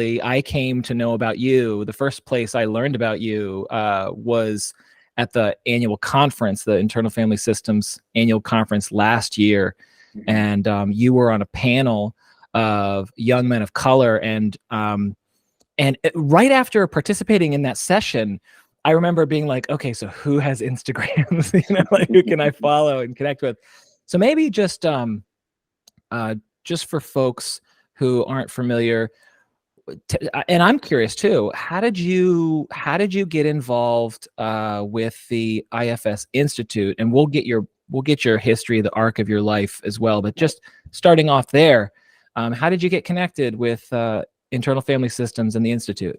I came to know about you, the first place I learned about you was at the annual conference, the Internal Family Systems annual conference last year. And you were on a panel of young men of color. And right after participating in that session, I remember being like, okay, so who has Instagrams? Like who can I follow and connect with? So maybe just for folks who aren't familiar, and I'm curious too, how did you get involved with the IFS Institute? And we'll get your history, the arc of your life as well. But just starting off there, how did you get connected with Internal Family Systems and the Institute?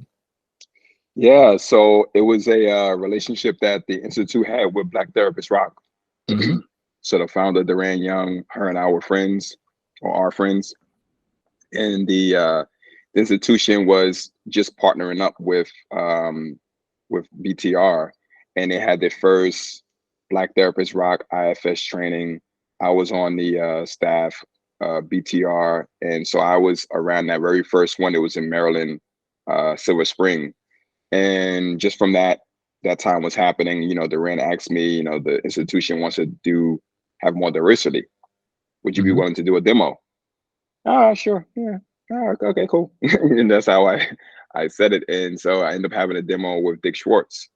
Yeah, so it was a relationship that the Institute had with Black Therapist Rock. So the founder, Duran Young, her and I were friends, or are friends. And the institution was just partnering up with BTR, and they had their first Black Therapist Rock IFS training. I was on the staff, BTR, and so I was around that very first one. It was in Maryland, Silver Spring. And just from that time was happening, Duran asked me, the institution wants to have more diversity. Would you be willing to do a demo? Ah, sure. Yeah. Oh, okay, cool. And that's how I said it. And so I ended up having a demo with Dick Schwartz.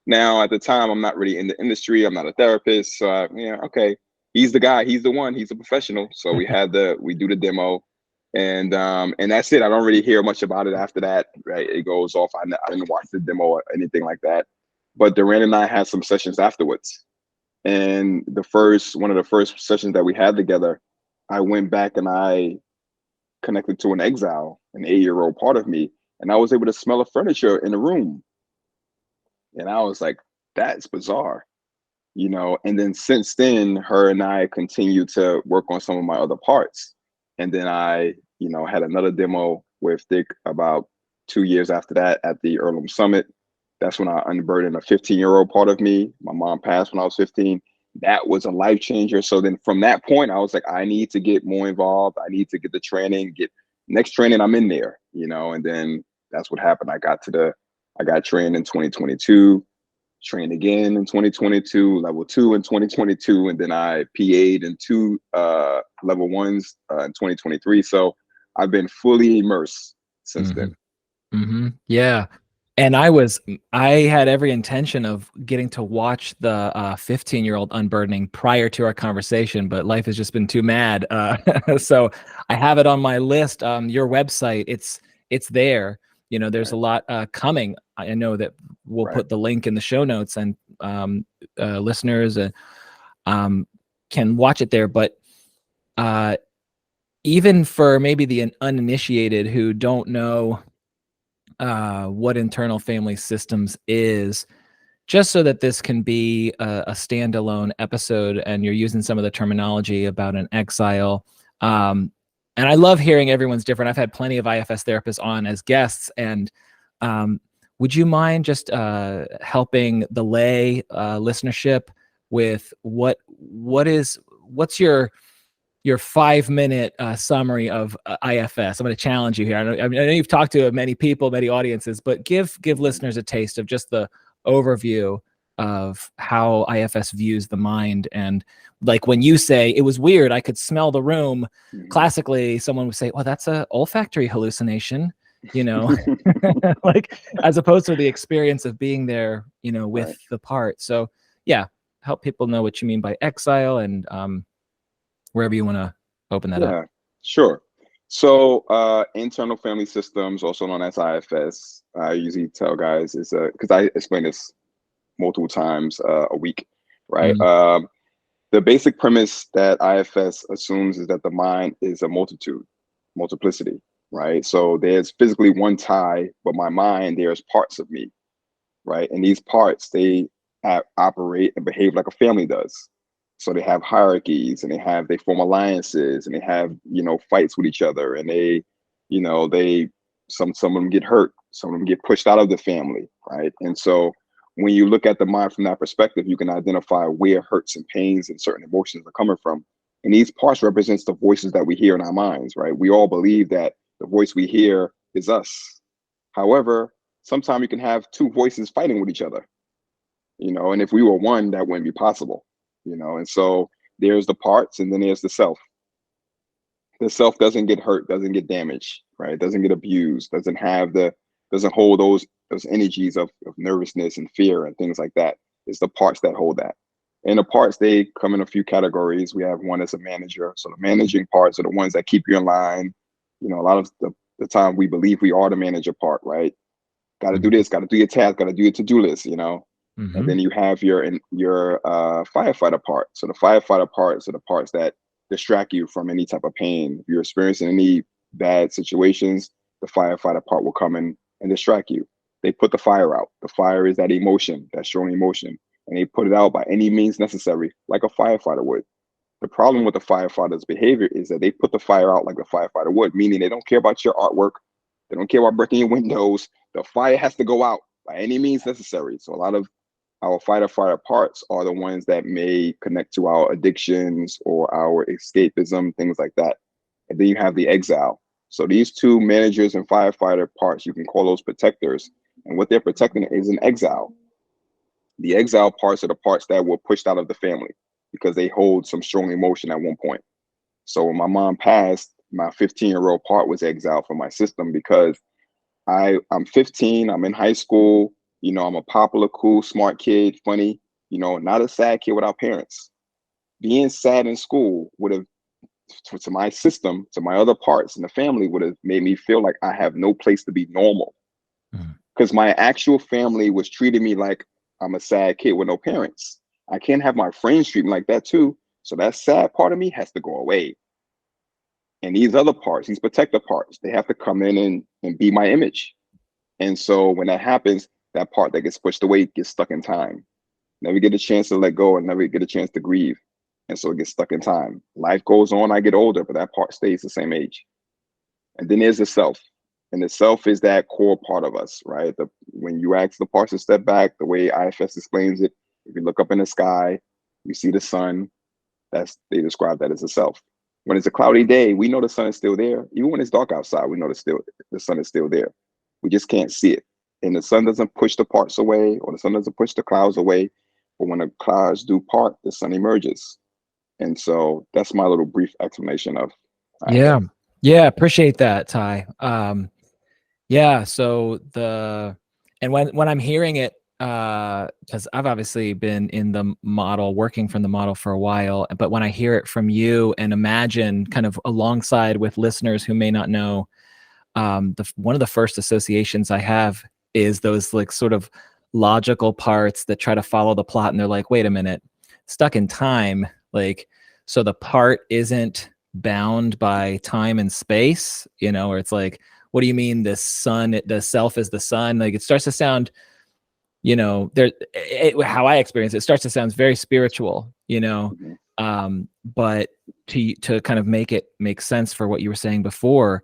Now, at the time, I'm not really in the industry. I'm not a therapist. So okay, he's the guy. He's the one. He's a professional. So we do the demo. And that's it. I don't really hear much about it after that, right? It goes off. I didn't watch the demo or anything like that. But Duran and I had some sessions afterwards. And one of the first sessions that we had together, I went back and I connected to an exile, an 8-year-old part of me, and I was able to smell the furniture in the room. And I was like, that's bizarre, And then since then, her and I continued to work on some of my other parts. And then I, had another demo with Dick about 2 years after that at the Earlham Summit. That's when I unburdened a 15-year-old part of me. My mom passed when I was 15. That was a life changer. So then from that point, I was like, I need to get more involved. I need to get the training, next training, I'm in there, and then that's what happened. I got trained in 2022, trained again in 2022, level 2 in 2022. And then I PA'd in 2 level 1s in 2023. So I've been fully immersed since then. Yeah. And I had every intention of getting to watch the 15-year-old unburdening prior to our conversation, but life has just been too mad. So I have it on my list. Your website, it's there. There's a lot coming. I know that we'll put the link in the show notes, and listeners can watch it there. But even for maybe the uninitiated who don't know what Internal Family Systems is, just so that this can be a standalone episode and you're using some of the terminology about an exile. And I love hearing everyone's different. I've had plenty of IFS therapists on as guests. And would you mind just helping the lay listenership with what's your 5-minute summary of IFS? I'm going to challenge you here. I know you've talked to many people, many audiences, but give listeners a taste of just the overview of how IFS views the mind. And like when you say it was weird, I could smell the room. Classically, someone would say, well, that's an olfactory hallucination, like as opposed to the experience of being there, with the part. So yeah, help people know what you mean by exile and wherever you want to open that up. Sure. So Internal Family Systems, also known as IFS, I usually tell guys is because I explain this multiple times a week, right? The basic premise that IFS assumes is that the mind is a multiplicity, right? So there's physically one tie, but my mind, there's parts of me, right? And these parts, they operate and behave like a family does. So they have hierarchies, and they form alliances, and they have, fights with each other, and some of them get hurt, some of them get pushed out of the family, right? And so when you look at the mind from that perspective, you can identify where hurts and pains and certain emotions are coming from. And these parts represents the voices that we hear in our minds, right? We all believe that the voice we hear is us, However, sometimes you can have two voices fighting with each other, and if we were one, that wouldn't be possible, and so there's the parts and then there's the self. The self doesn't get hurt, doesn't get damaged, right? Doesn't get abused, doesn't hold those energies of nervousness and fear and things like that. It's the parts that hold that. And the parts, they come in a few categories. We have one as a manager. So the managing parts are the ones that keep you in line. A lot of the time we believe we are the manager part, right? Got to do this, got to do your task, got to do your to-do list, And then you have your firefighter part. So the firefighter parts are the parts that distract you from any type of pain. If you're experiencing any bad situations, the firefighter part will come in and distract you. They put the fire out. The fire is that emotion, that strong emotion, and they put it out by any means necessary, like a firefighter would. The problem with the firefighter's behavior is that they put the fire out like a firefighter would, meaning they don't care about your artwork. They don't care about breaking your windows. The fire has to go out by any means necessary. So a lot of our fighter parts are the ones that may connect to our addictions or our escapism, things like that. And then you have the exile. So these two managers and firefighter parts, you can call those protectors. And what they're protecting is an exile. The exile parts are the parts that were pushed out of the family because they hold some strong emotion at one point. So when my mom passed, my 15-year-old part was exiled from my system because I'm 15, I'm in high school, I'm a popular, cool, smart kid, funny, not a sad kid without parents. Being sad in school would have, to my system, to my other parts in the family, would have made me feel like I have no place to be normal. Because my actual family was treating me like I'm a sad kid with no parents. I can't have my friends treat me like that too. So that sad part of me has to go away. And these other parts, these protector parts, they have to come in and be my image. And so when that happens, that part that gets pushed away gets stuck in time. Never get a chance to let go and never get a chance to grieve. And so it gets stuck in time. Life goes on, I get older, but that part stays the same age. And then there's the self. And the self is that core part of us, right? When you ask the parts to step back, the way IFS explains it, if you look up in the sky, you see the sun, they describe that as a self. When it's a cloudy day, we know the sun is still there. Even when it's dark outside, we know the sun is still there. We just can't see it. And the sun doesn't push the parts away, or the sun doesn't push the clouds away. But when the clouds do part, the sun emerges. And so that's my little brief explanation of IFS. Yeah, appreciate that, Ty. Yeah, so and when I'm hearing it, because I've obviously been in the model, working from the model for a while, but when I hear it from you and imagine kind of alongside with listeners who may not know, one of the first associations I have is those like sort of logical parts that try to follow the plot, and they're like, wait a minute, stuck in time, like, so the part isn't bound by time and space, or it's like, what do you mean the self is the sun? Like, it starts to sound, how I experience it starts to sound very spiritual, but to kind of make sense for what you were saying before,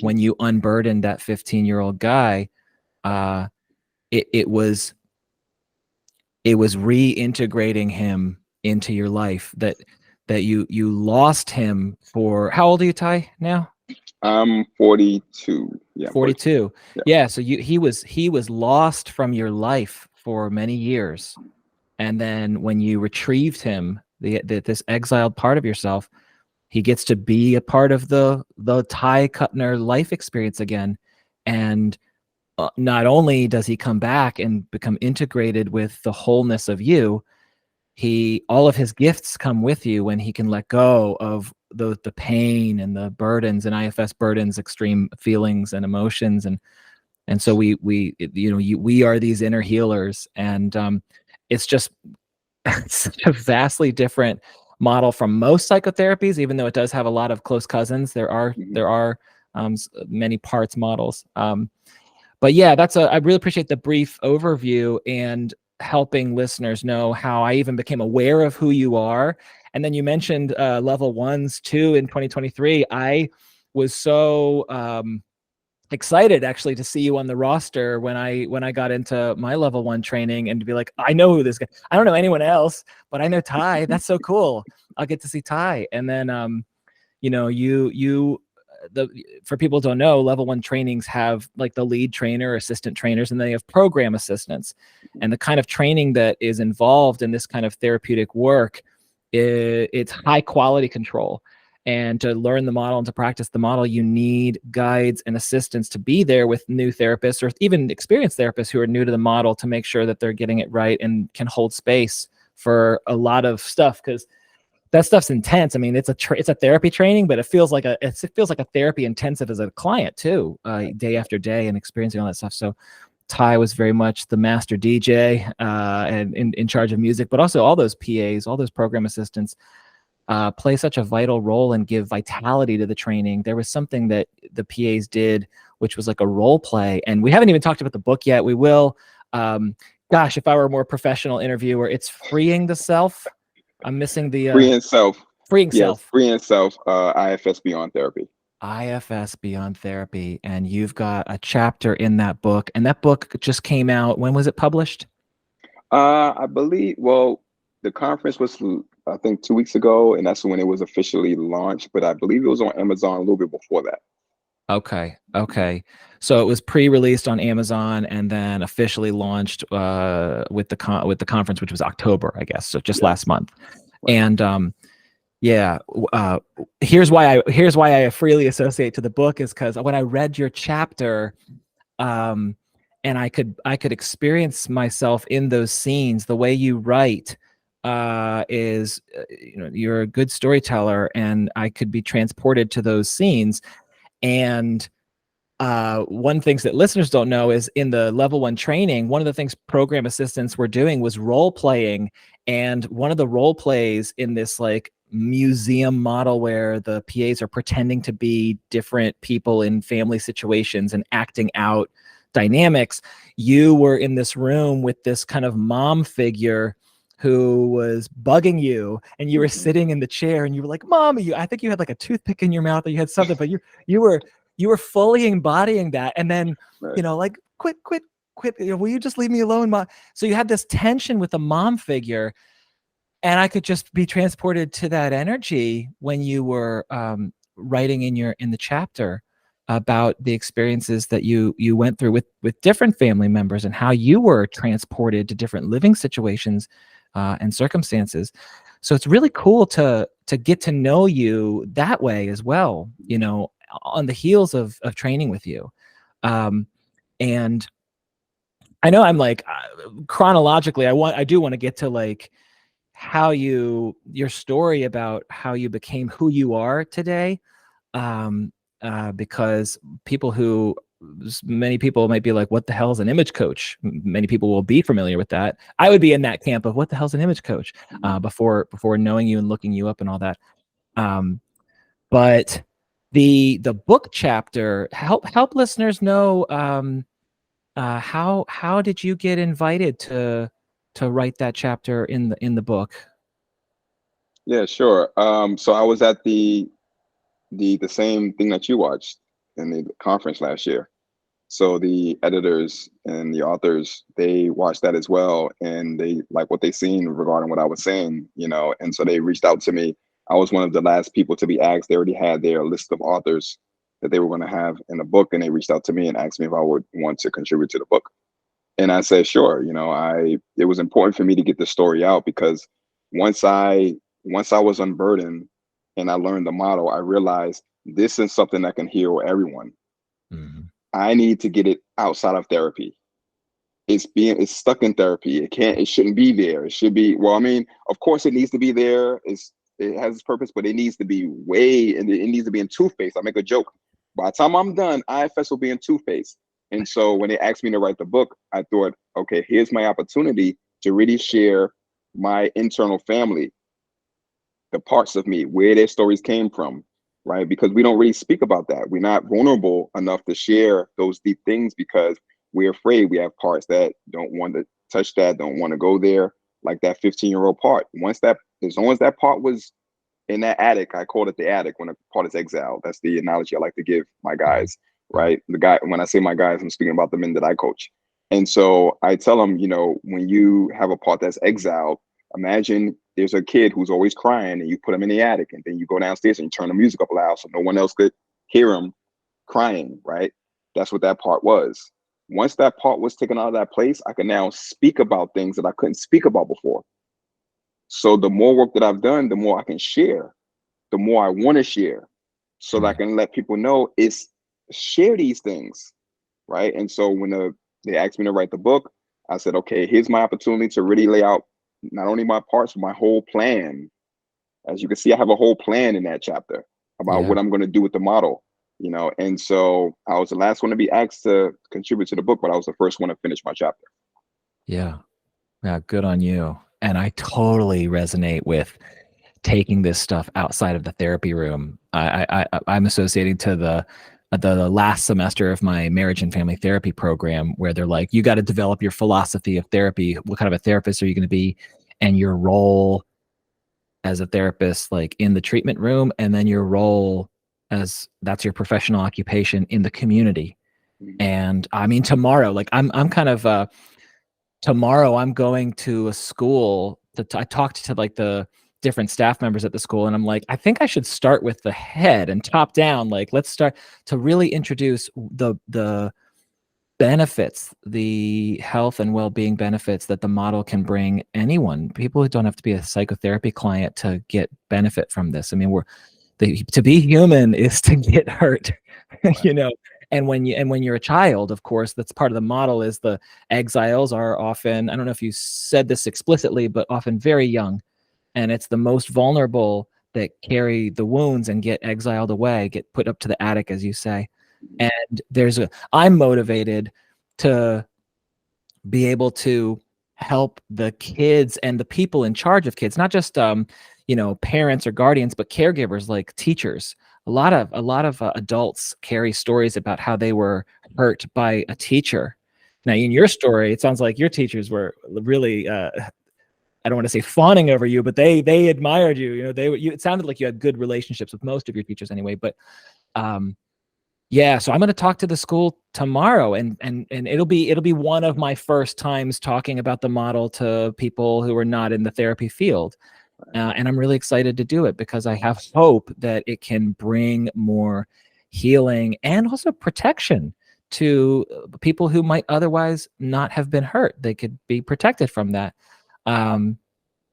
when you unburdened that 15-year-old guy, it was reintegrating him into your life, that you lost him for, how old are you, Ty, now? I'm 42. Yeah, 42. Yeah. So he was lost from your life for many years, and then when you retrieved him, this exiled part of yourself, he gets to be a part of the Ty Cutner life experience again, and not only does he come back and become integrated with the wholeness of you, all of his gifts come with you when he can let go of the pain and the burdens, and IFS burdens extreme feelings and emotions, and so we are these inner healers, and it's just such a vastly different model from most psychotherapies, even though it does have a lot of close cousins. There are many parts models, but yeah, I really appreciate the brief overview and helping listeners know how I even became aware of who you are. And then you mentioned level ones too in 2023. I was so excited actually to see you on the roster when I got into my level one training, and to be like, I know who this guy, I don't know anyone else, but I know Ty. That's so cool. I'll get to see Ty. And then you for people who don't know, level 1 trainings have like the lead trainer, assistant trainers, and they have program assistants. And the kind of training that is involved in this kind of therapeutic work, it's high quality control. And to learn the model and to practice the model, you need guides and assistants to be there with new therapists or even experienced therapists who are new to the model to make sure that they're getting it right and can hold space for a lot of stuff, because that stuff's intense. I mean, it's a therapy training, but it feels like a therapy intensive as a client too, day after day, and experiencing all that stuff. So Ty was very much the master DJ and in charge of music, but also all those PAs, all those program assistants play such a vital role and give vitality to the training. There was something that the PAs did, which was like a role play. And we haven't even talked about the book yet. We will. Gosh, if I were a more professional interviewer, it's Freeing the Self. I'm missing the Freeing Self. Freeing Self. Freeing Self, IFS Beyond Therapy. IFS Beyond Therapy. And you've got a chapter in that book. And that book just came out. When was it published? I believe, well, the conference was, I think, 2 weeks ago, and that's when it was officially launched. But I believe it was on Amazon a little bit before that. Okay. So it was pre-released on Amazon and then officially launched with the conference, which was October, I guess. So just last month. Right. And here's why I freely associate to the book is because when I read your chapter, and I could experience myself in those scenes. The way you write is, you're a good storyteller, and I could be transported to those scenes. And one thing that listeners don't know is in the level 1 training, one of the things program assistants were doing was role playing. And one of the role plays in this like museum model where the PAs are pretending to be different people in family situations and acting out dynamics, you were in this room with this kind of mom figure who was bugging you, and you were sitting in the chair and you were like, Mom, I think you had like a toothpick in your mouth, or you had something, but you were fully embodying that. And then, right. Like, quit, will you just leave me alone, Mom? So you had this tension with the mom figure, and I could just be transported to that energy when you were writing in the chapter about the experiences that you went through with different family members and how you were transported to different living situations and circumstances. So it's really cool to get to know you that way as well, on the heels of training with you. And I know I'm like chronologically, I do want to get to like how your story about how you became who you are today. Because many people might be like, what the hell is an image coach? Many people will be familiar with that. I would be in that camp of what the hell's an image coach before knowing you and looking you up and all that. But the book chapter, help listeners know how did you get invited to write that chapter in the book? Yeah, sure. So I was at the same thing that you watched in the conference last year. So the editors and the authors, they watched that as well, and they like what they seen regarding what I was saying, and so they reached out to me. I was one of the last people to be asked. They already had their list of authors that they were going to have in the book, and they reached out to me and asked me if I would want to contribute to the book. And I said, sure. It was important for me to get the story out, because once I was unburdened and I learned the model, I realized this is something that can heal everyone. Mm-hmm. I need to get it outside of therapy. It's stuck in therapy. It shouldn't be there. It should be, well, I mean, of course it needs to be there. It has its purpose, but it needs to be it needs to be in toothpaste. I make a joke. By the time I'm done, IFS will be in toothpaste. And so when they asked me to write the book, I thought, okay, here's my opportunity to really share my internal family, the parts of me, where their stories came from, right? Because we don't really speak about that. We're not vulnerable enough to share those deep things because we're afraid. We have parts that don't want to touch that, don't want to go there, like that 15-year-old part. As long as that part was in that attic, I called it the attic when a part is exiled. That's the analogy I like to give my guys, right? When I say my guys, I'm speaking about the men that I coach. And so I tell them, when you have a part that's exiled, imagine there's a kid who's always crying and you put him in the attic, and then you go downstairs and you turn the music up loud so no one else could hear him crying, right? That's what that part was. Once that part was taken out of that place, I can now speak about things that I couldn't speak about before. So the more work that I've done, the more I can share, the more I want to share, so that I Right. can let people know it's share these things, right? And so when they asked me to write the book, I said, okay, here's my opportunity to really lay out not only my parts, but my whole plan. As you can see, I have a whole plan in that chapter about Yeah. what I'm going to do with the model, And so I was the last one to be asked to contribute to the book, but I was the first one to finish my chapter. Yeah. Yeah. Good on you. And I totally resonate with taking this stuff outside of the therapy room. I'm associating to the last semester of my marriage and family therapy program, where they're like, you got to develop your philosophy of therapy. What kind of a therapist are you going to be, and your role as a therapist, like in the treatment room, and then your role as that's your professional occupation in the community. Mhm. And I mean, tomorrow, like I'm kind of tomorrow I'm going to a school I talked to like the different staff members at the school, and I'm like, I think I should start with the head and top down. Like, let's start to really introduce the benefits, the health and well-being benefits that the model can bring anyone. People who don't have to be a psychotherapy client to get benefit from this. I mean, to be human is to get hurt, you know. And when you're a child, of course, that's part of the model. Is the exiles are often, I don't know if you said this explicitly, but often very young, and it's the most vulnerable that carry the wounds and get exiled away, get put up to the attic, as you say. And I'm motivated to be able to help the kids and the people in charge of kids, not just parents or guardians, but caregivers like teachers. A lot of adults carry stories about how they were hurt by a teacher. Now, in your story, it sounds like your teachers were really I don't want to say fawning over you, but they admired you. It sounded like you had good relationships with most of your teachers anyway. But um, yeah, so I'm going to talk to the school tomorrow, and it'll be one of my first times talking about the model to people who are not in the therapy field, and I'm really excited to do it because I have hope that it can bring more healing and also protection to people who might otherwise not have been hurt. They could be protected from that. Um,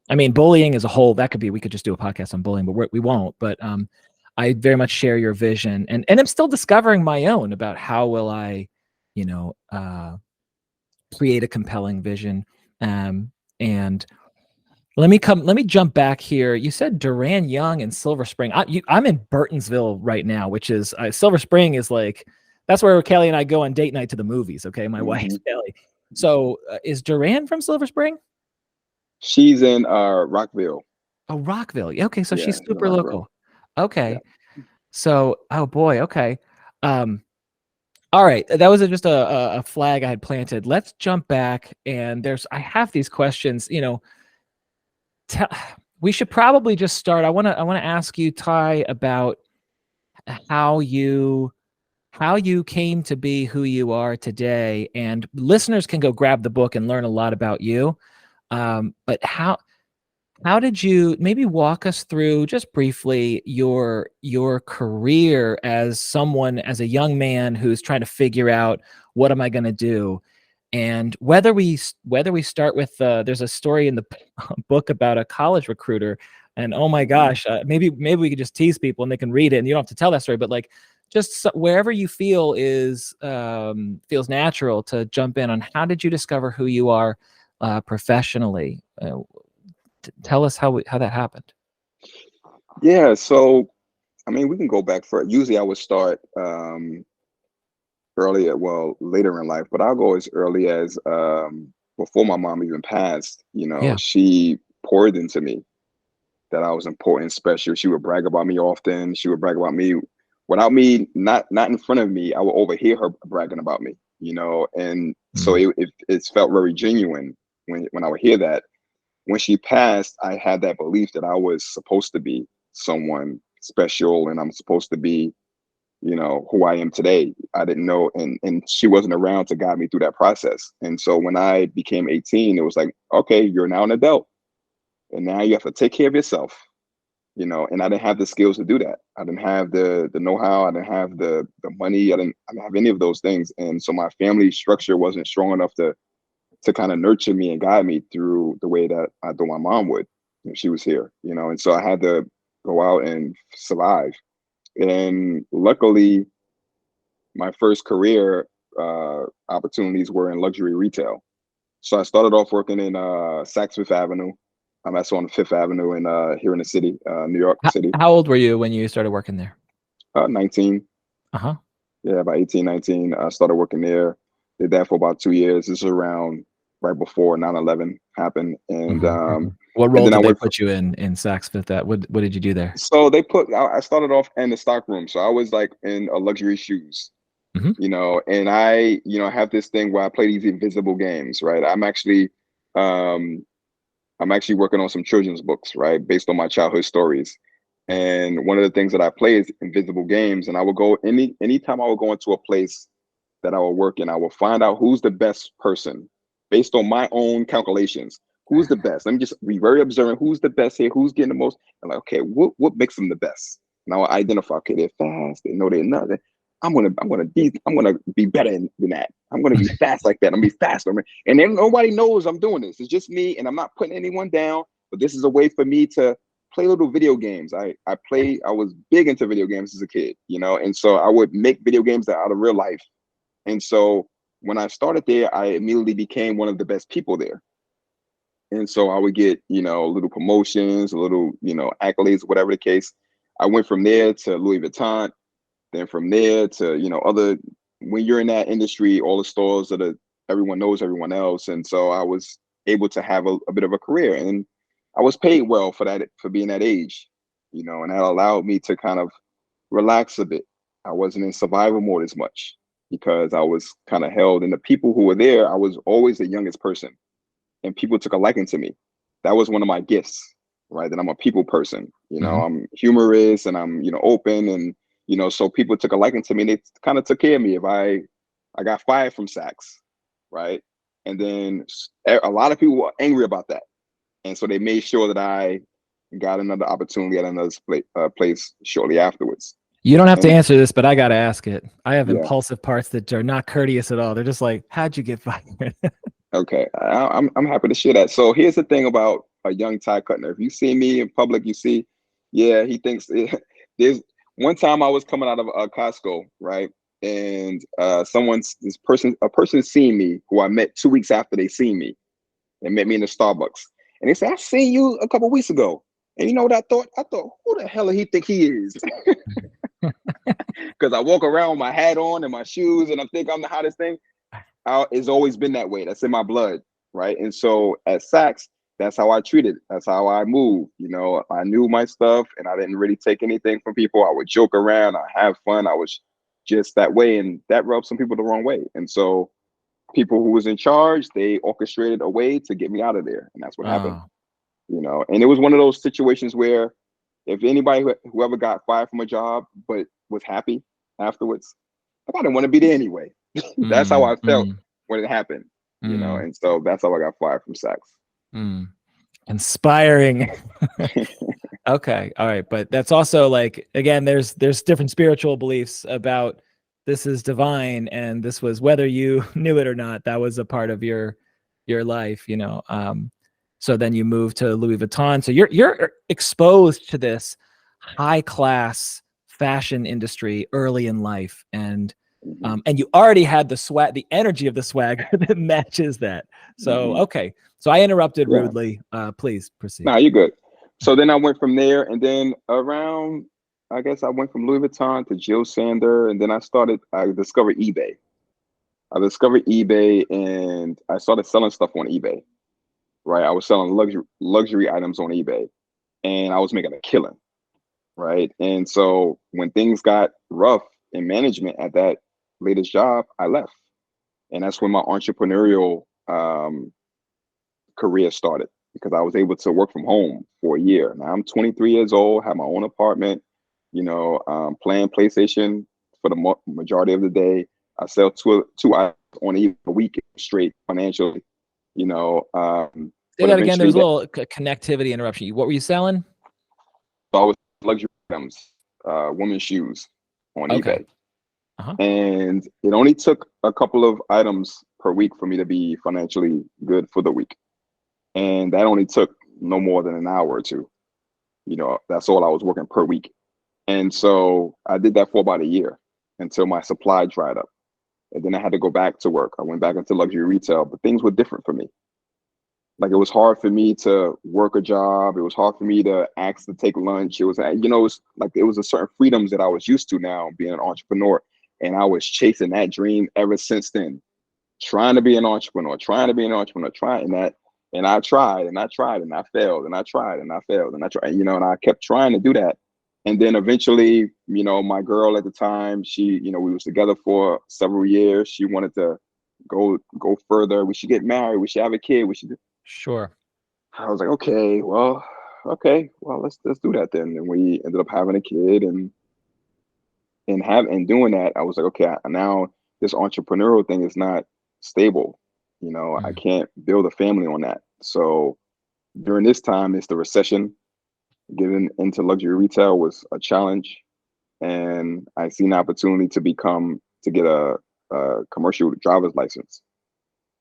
I mean, bullying as a whole, we could just do a podcast on bullying, but we won't. But I very much share your vision, and I'm still discovering my own about how will I, you know, uh, create a compelling vision. And let me jump back here. You said Duran Young and Silver Spring. I'm in Burtonsville right now, which is Silver Spring is like that's where Kelly and I go on date night to the movies. Okay, my wife Mhm. Kelly. So is Duran from Silver Spring? She's in Rockville. Oh, Rockville. Okay, so Yeah, she's she's in super Rockville. local. Yeah. Okay. So, oh boy, okay. Um, all right. That was just a flag I had planted. Let's jump back, and I have these questions, tell, we should probably just start. I want to ask you, Ty, about how you how you came to be who you are today, and listeners can go grab the book and learn a lot about you. But how did you maybe walk us through just briefly your career as a young man who's trying to figure out what am I going to do? And whether we start with there's a story in the book about a college recruiter, and oh my Mhm. gosh, maybe we could just tease people and they can read it and you don't have to tell that story, but like just wherever you feel feels natural to jump in on how did you discover who you are professionally. Tell us how that happened. Yeah. So, I mean, we can go back for usually I would start earlier, well, later in life, but I'll go as early as before my mom even passed. Yeah. She poured into me that I was important, special. She would brag about me often. She would brag about me without me, not in front of me. I would overhear her bragging about me, and so Mm. it felt very genuine when I would hear that. When she passed, I had that belief that I was supposed to be someone special and I'm supposed to be, who I am today. I didn't know, and she wasn't around to guide me through that process. And so when I became 18, it was like, okay, you're now an adult, and now you have to take care of yourself. you know, and I didn't have the skills to do that. I didn't have the know-how. I didn't have the money. I didn't have any of those things. And so my family structure wasn't strong enough to kind of nurture me and guide me through the way that I thought my mom would if she was here, you know. And so I had to go out and survive. And luckily, my first career opportunities were in luxury retail. So I started off working in Saks Fifth Avenue. That's on Fifth Avenue in here in the city, New York City. How old were you when you started working there? 19. Uh-huh. Yeah, about 18, 19. I started working there. Did that for about 2 years. This is around right before 9/11 happened. And what role and then did they put you in Saks Fifth? What did you do there? So I started off in the stock room. So I was like in luxury shoes. You know, and I, you know, have this thing where I play these invisible games, right? I'm actually working on some children's books, right? Based on my childhood stories. And one of the things that I play is invisible games. And I will go anytime I would go into a place that I will work in, I will find out who's the best person based on my own calculations. Who's the best? Let me just be very observant. Who's the best here? Who's getting the most? And like, okay, what makes them the best? And I will identify, okay, they're fast. They know they're not. I'm gonna be better than that. I'm gonna be fast like that. I'm gonna be faster. And then nobody knows I'm doing this. It's just me, and I'm not putting anyone down. But this is a way for me to play little video games. I was big into video games as a kid, you know, and so I would make video games out of real life. And so when I started there, I immediately became one of the best people there. And so I would get, you know, little promotions, little, you know, accolades, whatever the case. I went from there to Louis Vuitton. Then from there to, you know, when you're in that industry, all the stores everyone knows everyone else. And so I was able to have a bit of a career, and I was paid well for being that age, you know, and that allowed me to kind of relax a bit. I wasn't in survival mode as much because I was kind of held, and the people who were there, I was always the youngest person, and people took a liking to me. That was one of my gifts, right? That I'm a people person, you know, I'm humorous and I'm, you know, open, and you know, so people took a liking to me. And they kind of took care of me. If I got fired from Saks, right? And then a lot of people were angry about that. And so they made sure that I got another opportunity at another place shortly afterwards. You don't have to answer this, but I got to ask it. I have Yeah. impulsive parts that are not courteous at all. They're just like, how'd you get fired? Okay, I'm happy to share that. So here's the thing about a young Ty Cutner. If you see me in public, you see, yeah, he thinks there's one time I was coming out of Costco, right? And a person seen me who I met 2 weeks after they seen me. They met me in the Starbucks. And they said, I seen you a couple weeks ago. And you know what I thought? I thought, who the hell does he think he is? Because I walk around with my hat on and my shoes and I think I'm the hottest thing. It's always been that way. That's in my blood, right? And so at Saks, that's how I treated. That's how I moved. You know, I knew my stuff and I didn't really take anything from people. I would joke around. I have fun. I was just that way. And that rubbed some people the wrong way. And so people who was in charge, they orchestrated a way to get me out of there. And that's what happened. You know, and it was one of those situations where if anybody, whoever got fired from a job, but was happy afterwards, I didn't want to be there anyway. That's how I felt when it happened, you know, and so that's how I got fired from Saks. Inspiring. Okay. All right. But that's also like, again, there's different spiritual beliefs about this is divine. And this was, whether you knew it or not, that was a part of your life, you know? So then you move to Louis Vuitton. So you're exposed to this high class fashion industry early in life. And you already had the swag, the energy of the swag that matches that. So, okay. So I interrupted rudely. Please proceed. No, you're good. So then I went from there, and then around, I guess I went from Louis Vuitton to Jill Sander, and then I discovered eBay. I discovered eBay, and I started selling stuff on eBay, right? I was selling luxury items on eBay, and I was making a killing, right? And so when things got rough in management at that latest job, I left. And that's when my entrepreneurial career started, because I was able to work from home for a year. Now I'm 23 years old, have my own apartment, you know, playing PlayStation for the majority of the day. I sell two items on a week straight financially, you know. Say that again. There's a little connectivity interruption. What were you selling? So I was luxury items, women's shoes on Okay. eBay. Uh-huh. And it only took a couple of items per week for me to be financially good for the week. And that only took no more than an hour or two. That's all I was working per week. And so I did that for about a year until my supply dried up. And then I had to go back to work. I went back into luxury retail, but things were different for me. Like it was hard for me to work a job. It was hard for me to ask to take lunch. It was, it was a certain freedoms that I was used to now being an entrepreneur. And I was chasing that dream ever since then, trying to be an entrepreneur, trying that. And I tried and I tried and I failed and I tried and I failed and I tried, and I kept trying to do that. And then eventually, my girl at the time, she, we was together for several years. She wanted to go further. We should get married. We should have a kid. We should. Sure. I was like, okay, well, let's do that then. And we ended up having a kid and doing that. I was like, okay, now this entrepreneurial thing is not stable. I can't build a family on that. So during this time, it's the recession. Getting into luxury retail was a challenge, and I seen an opportunity to get a commercial driver's license.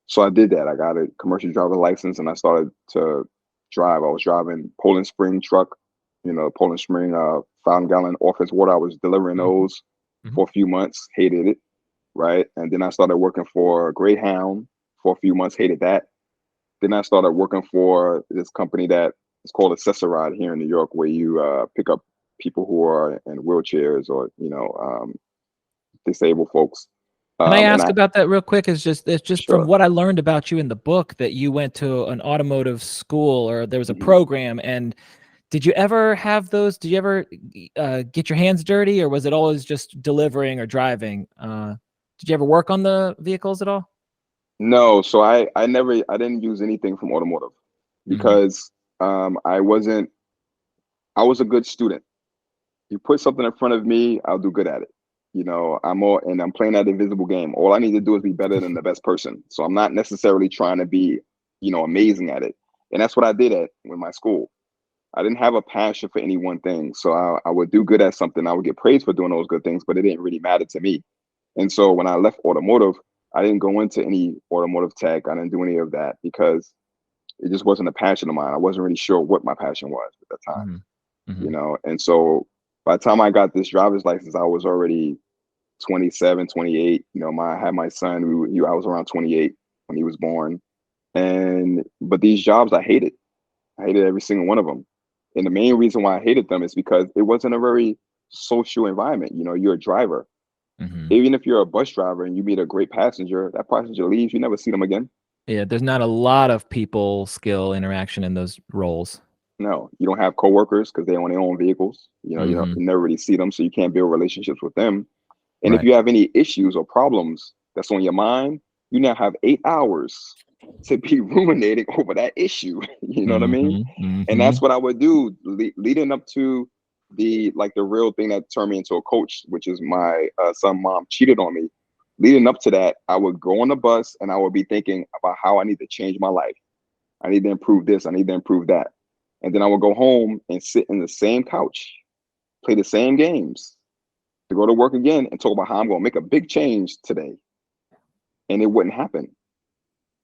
So I did that. I got a commercial driver's license, and I started to drive. I was driving Poland Spring truck, Poland Spring 5-gallon office water. I was delivering those for a few months. Hated it, right? And then I started working for Greyhound for a few months. Hated that. Then I started working for this company that it's called Accessoride here in New York, where you pick up people who are in wheelchairs or disabled folks. Can I And ask about that real quick? It's just from sure. what I learned about you in the book that you went to an automotive school or there was a program. And did you ever have those? Did you ever get your hands dirty, or was it always just delivering or driving? Did you ever work on the vehicles at all? No, so I didn't use anything from automotive because I was a good student. You put something in front of me, I'll do good at it. I'm playing that invisible game. All I need to do is be better than the best person. So I'm not necessarily trying to be, amazing at it. And that's what I did with my school. I didn't have a passion for any one thing. So I would do good at something. I would get praised for doing those good things, but it didn't really matter to me. And so when I left automotive, I didn't go into any automotive tech. I didn't do any of that because it just wasn't a passion of mine. I wasn't really sure what my passion was at that time, And so by the time I got this driver's license, I was already 27, 28. I had my son. I was around 28 when he was born. But these jobs I hated. I hated every single one of them. And the main reason why I hated them is because it wasn't a very social environment. You're a driver. Even if you're a bus driver and you meet a great passenger, that passenger leaves, you never see them again. Yeah, there's not a lot of people skill interaction in those roles. No, you don't have coworkers because they own their own vehicles. You never really see them, so you can't build relationships with them. And if you have any issues or problems that's on your mind, you now have 8 hours to be ruminating over that issue. You know what I mean? And that's what I would do leading up to the real thing that turned me into a coach, which is my son mom cheated on me. Leading up to that, I would go on the bus and I would be thinking about how I need to change my life. I need to improve this. I need to improve that. And then I would go home and sit in the same couch, play the same games, to go to work again and talk about how I'm going to make a big change today. And it wouldn't happen.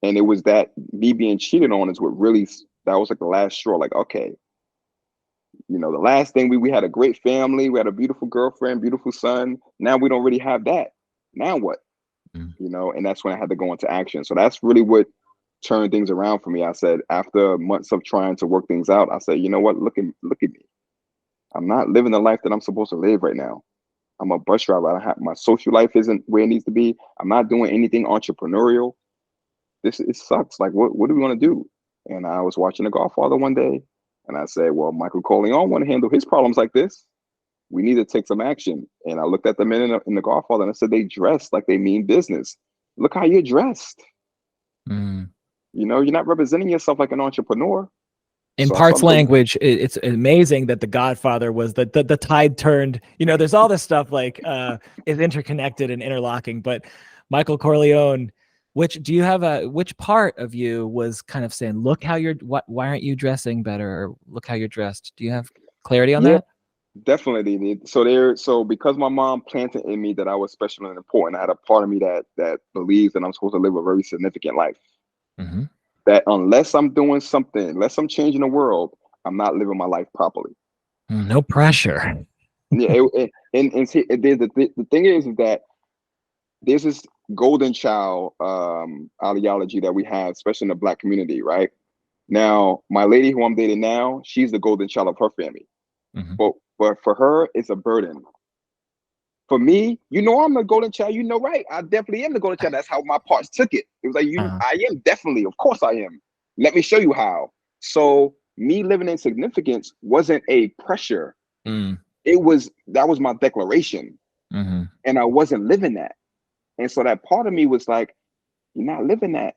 And it was that me being cheated on is what really, that was like the last straw. Like, okay, the last thing we had a great family. We had a beautiful girlfriend, beautiful son. Now we don't really have that. Now what? And that's when I had to go into action. So that's really what turned things around for me. I said, after months of trying to work things out, I said, you know what? Look at me. I'm not living the life that I'm supposed to live right now. I'm a bus driver. My social life isn't where it needs to be. I'm not doing anything entrepreneurial. It sucks. Like, what do we want to do? And I was watching The Godfather one day, and I said, well, Michael Corleone want to handle his problems like this. We need to take some action. And I looked at the men in The Godfather, and I said, they dress like they mean business. Look how you're dressed. You're not representing yourself like an entrepreneur. In parts language, it's amazing that The Godfather was the tide turned. There's all this stuff is interconnected and interlocking. But Michael Corleone, which part of you was kind of saying, look how why aren't you dressing better, or look how you're dressed? Do you have clarity on Yeah, that? definitely. So because my mom planted in me that I was special and important, I had a part of me that believes that I'm supposed to live a very significant life. Hmm. That unless I'm doing something, unless I'm changing the world, I'm not living my life properly. No pressure. Yeah, and see, the thing is that there's this golden child ideology that we have, especially in the Black community, right? Now, my lady who I'm dating now, she's the golden child of her family. Hmm. But for her, it's a burden. For me, I'm the golden child. Right? I definitely am the golden child. That's how my parts took it. It was like Uh, I am definitely, of course, I am. Let me show you how. So me living in significance wasn't a pressure. mm, That was my declaration, hmm. and I wasn't living that. And so that part of me was like, you're not living that.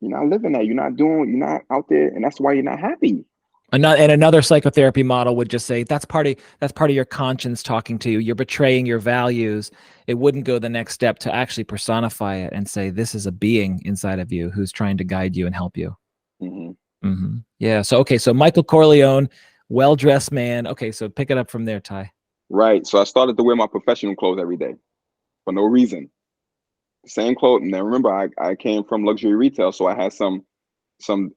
You're not living that. You're not out there, and that's why you're not happy. Another psychotherapy model would just say that's part of your conscience talking to you. You're betraying your values. It wouldn't go the next step to actually personify it and say this is a being inside of you who's trying to guide you and help you. Hmm. Yeah. So okay. So Michael Corleone, well-dressed man. Okay. So pick it up from there, Ty. Right. So I started to wear my professional clothes every day for no reason. Same clothes. Now remember, I came from luxury retail, so I had some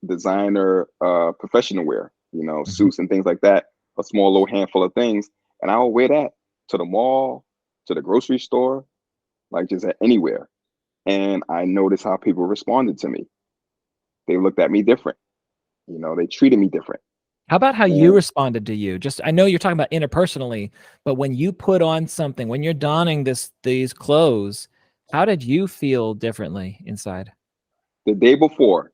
designer professional wear, Hmm. suits and things like that, a small little handful of things. And I would wear that to the mall, to the grocery store, like just anywhere. And I noticed how people responded to me. They looked at me different. They treated me different. How about how you And responded to you? Just I know you're talking about interpersonally, but when you put on something, when you're donning these clothes, how did you feel differently inside? the day before,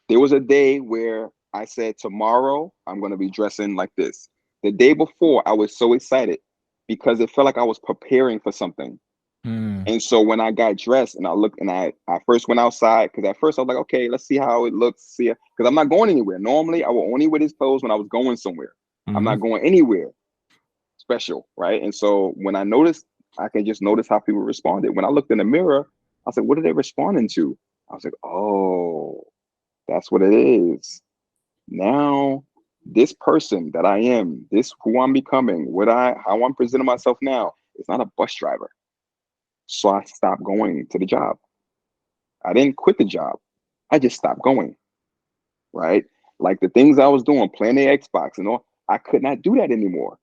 there was a day where I said, tomorrow I'm going to be dressing like this. The day before, I was so excited because it felt like I was preparing for something. Hmm. And so when I got dressed and I looked and I first went outside, because at first I was like, okay, let's see how it looks. See, because I'm not going anywhere. Normally, I will only wear these clothes when I was going somewhere. I'm Hmm. not going anywhere special, right? And so when I noticed, I can just notice how people responded. When I looked in the mirror, I said, what are they responding to? I was like, oh, that's what it is. Now, this person that I am, this who I'm becoming, how I'm presenting myself now, is not a bus driver. So I stopped going to the job. I didn't quit the job. I just stopped going, right? Like the things I was doing, playing the Xbox and all, I could not do that anymore.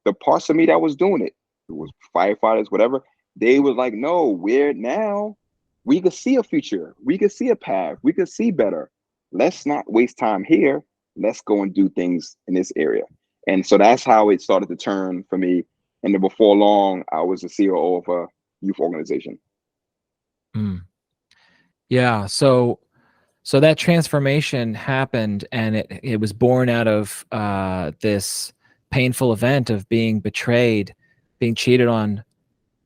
The parts of me that was doing it was firefighters, whatever. They was like, no, we're now, we could see a future. We could see a path. We could see better. Let's not waste time here. Let's go and do things in this area. And so that's how it started to turn for me. And then before long, I was the COO of a youth organization. Hmm. Yeah. So that transformation happened, and it was born out of this painful event of being betrayed, being cheated on,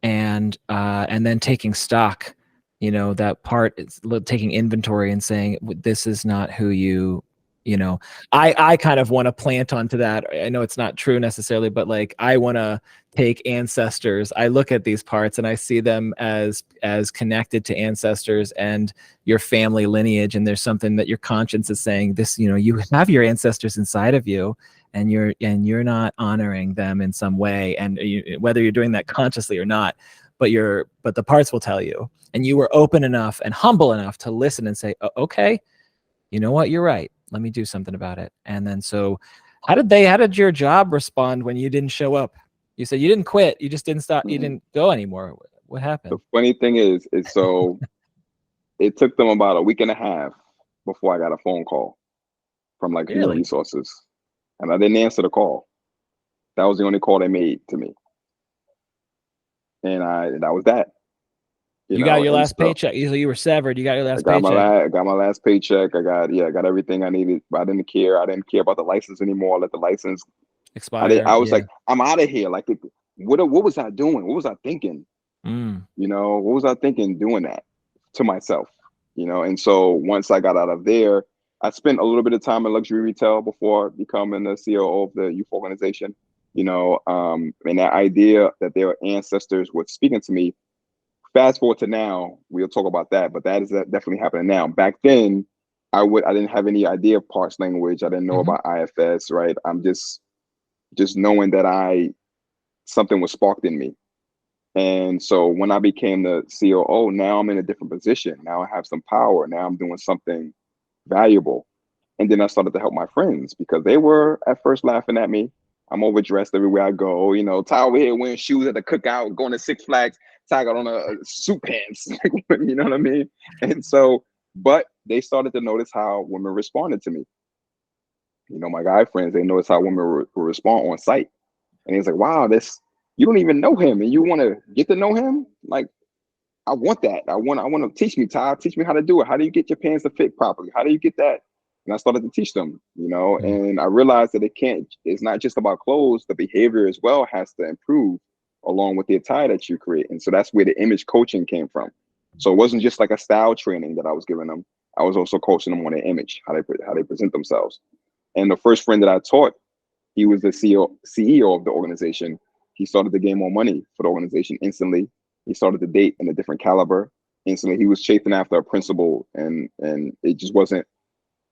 and then taking stock. That part is taking inventory and saying this is not who you. You know, I kind of want to plant onto that. I know it's not true necessarily, but like I want to take ancestors. I look at these parts and I see them as connected to ancestors and your family lineage, and there's something that your conscience is saying this, you have your ancestors inside of you, and you're not honoring them in some way, and whether you're doing that consciously or not, but the parts will tell you, and you were open enough and humble enough to listen and say, okay, you know what, you're right, let me do something about it. And then so how did your job respond when you didn't show up? You said you didn't quit, you just didn't stop, you Mhm. didn't go anymore. What The happened? funny thing is so it took them about a week and a half before I got a phone call from like human Really? resources. And I didn't answer the call. That was the only call they made to me. And that was that, You got your and last so paycheck. You were severed. You got your last paycheck. I got my last paycheck. I got everything I needed. I didn't care. I didn't care about the license anymore. I let the license. Expire. I was Yeah. like, I'm out of here. Like, what was I doing? What was I thinking? Mm. What was I thinking doing that to myself? And so once I got out of there, I spent a little bit of time in luxury retail before becoming the COO of the youth organization. And that idea that their ancestors were speaking to me. Fast forward to now, we'll talk about that, but that is definitely happening now. Back then, I didn't have any idea of parts language. I didn't know Hmm. about IFS, right? I'm just just knowing that something was sparked in me. And so when I became the COO, now I'm in a different position. Now I have some power. Now I'm doing something valuable. And then I started to help my friends because they were at first laughing at me. I'm overdressed everywhere I go. You know, Ty over here wearing shoes at the cookout, going to Six Flags. Ty got on a suit pants. You know what I mean? And so, but they started to notice how women responded to me. You know, my guy friends, they noticed how women would respond on site. And he's like, wow, you don't even know him and you want to get to know him? Like, I want that. I want to teach me, Ty. Teach me how to do it. How do you get your pants to fit properly? How do you get that? And I started to teach them, you know, and I realized that it's not just about clothes. The behavior as well has to improve along with the attire that you create. And so that's where the image coaching came from. So it wasn't just like a style training that I was giving them. I was also coaching them on their image, how they present themselves. And the first friend that I taught, he was the CEO of the organization. He started to gain more money for the organization instantly. He started to date in a different caliber instantly. He was chasing after a principal, and it just wasn't.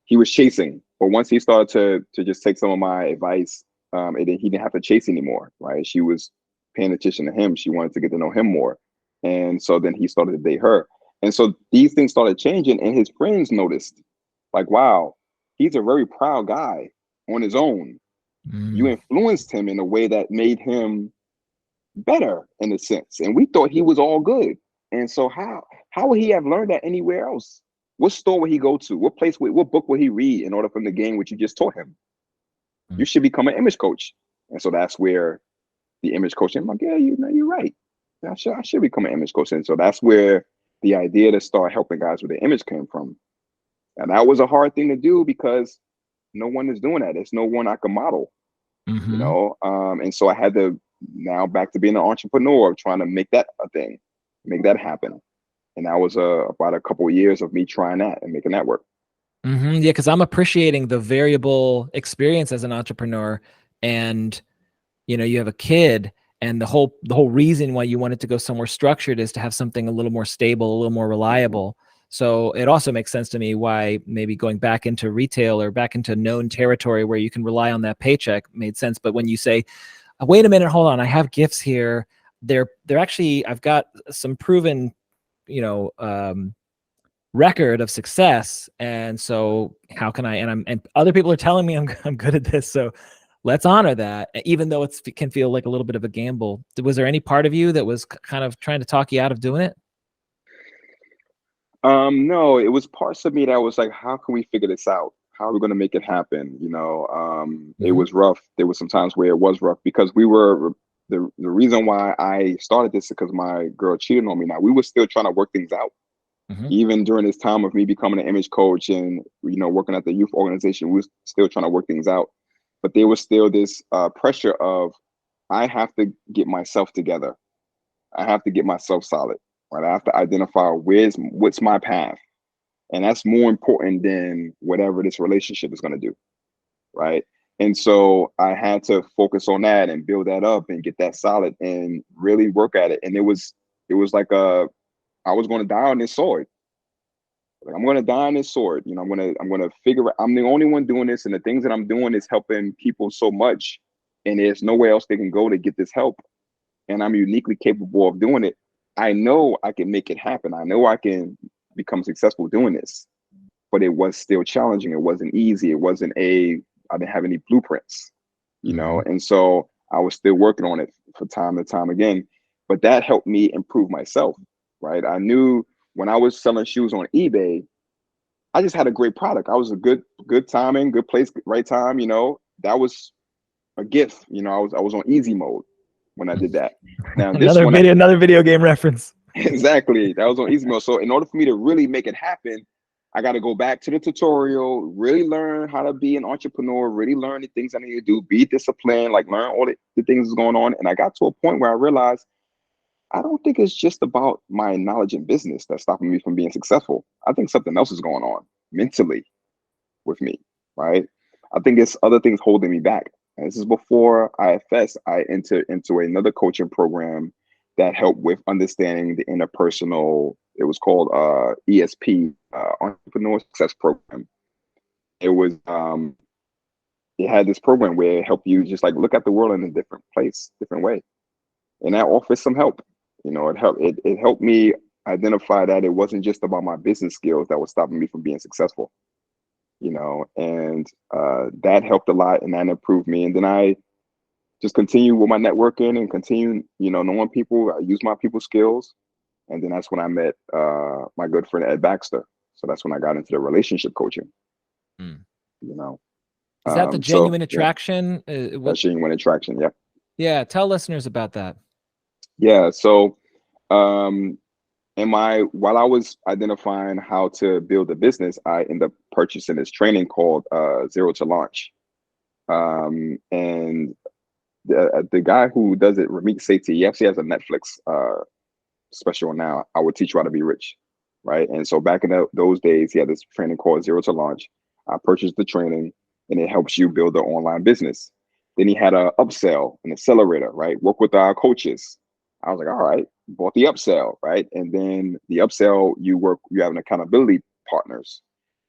He was chasing, but once he started to just take some of my advice, he didn't have to chase anymore. Right? She was paying attention to him. She wanted to get to know him more, and so then he started to date her. And so these things started changing, and his friends noticed, like, wow, he's a very proud guy on his own. You influenced him in a way that made him better in a sense. And we thought he was all good. And so how would he have learned that anywhere else? What store would he go to? What book would he read in order for him to gain what you just taught him? You should become an image coach. And so that's where the image coaching, I'm like, yeah, you're right. I should become an image coach. And so that's where the idea to start helping guys with the image came from. And that was a hard thing to do because no one is doing that. There's no one I can model. You know, and so I had to now back to being an entrepreneur, trying to make that a thing, make that happen. And that was about a couple of years of me trying that and making that work. Yeah, because I'm appreciating the variable experience as an entrepreneur, and you know, you have a kid, and the whole reason why you wanted to go somewhere structured is to have something a little more stable, a little more reliable. So it also makes sense to me why maybe going back into retail or back into known territory where you can rely on that paycheck made sense. But when you say, wait a minute, hold on, I have gifts here. They're actually, I've got some proven, you know, record of success. And so how can I, and other people are telling me I'm good at this. So let's honor that, even though it can feel like a little bit of a gamble. Was there any part of you that was kind of trying to talk you out of doing it? No, it was parts of me that was like, how can we figure this out? How are we going to make it happen? You know, it was rough. There was some times where it was rough because the reason why I started this is because my girl cheated on me. Now we were still trying to work things out. Even during this time of me becoming an image coach and, you know, working at the youth organization, we were still trying to work things out. But there was still this pressure of, I have to get myself together. I have to get myself solid, right? I have to identify what's my path. And that's more important than whatever this relationship is going to do, right? And so I had to focus on that and build that up and get that solid and really work at it. And it was like I was going to die on this sword. Like, I'm going to die on this sword. You know, I'm going to figure out, I'm the only one doing this. And the things that I'm doing is helping people so much. And there's nowhere else they can go to get this help. And I'm uniquely capable of doing it. I know I can make it happen. I know I can become successful doing this, but it was still challenging. It wasn't easy. I didn't have any blueprints, you know? And so I was still working on it for time and time again, but that helped me improve myself, right? I knew when I was selling shoes on eBay, I just had a great product. I was a good timing, good place, right time, you know. That was a gift. You know, I was on easy mode when I did that. Now another video game reference. Exactly. That was on easy mode. So in order for me to really make it happen, I got to go back to the tutorial, really learn how to be an entrepreneur, really learn the things I need to do, be disciplined, like learn all the things that's going on. And I got to a point where I realized I don't think it's just about my knowledge in business that's stopping me from being successful. I think something else is going on mentally with me, right? I think it's other things holding me back. And this is before IFS. I entered into another coaching program that helped with understanding the interpersonal. It was called ESP, Entrepreneur Success Program. It was it had this program where it helped you just like look at the world in a different place, different way. And that offered some help. It helped me identify that it wasn't just about my business skills that was stopping me from being successful, and that helped a lot and that improved me. And then I just continue with my networking and continue, knowing people. I use my people skills. And then that's when I met my good friend Ed Baxter. So that's when I got into the relationship coaching. Mm. Is that the genuine attraction? That's genuine attraction. Yeah. Yeah. Tell listeners about that. Yeah. So, while I was identifying how to build a business, I ended up purchasing this training called Zero to Launch. And the guy who does it, Ramit Sethi, he actually has a Netflix special now. I Would Teach You How to Be Rich, right? And so back in those days, he had this training called Zero to Launch. I purchased the training, and it helps you build an online business. Then he had a upsell, an accelerator, right? Work with our coaches. I was like, all right, bought the upsell, right? And then the upsell, you have an accountability partners.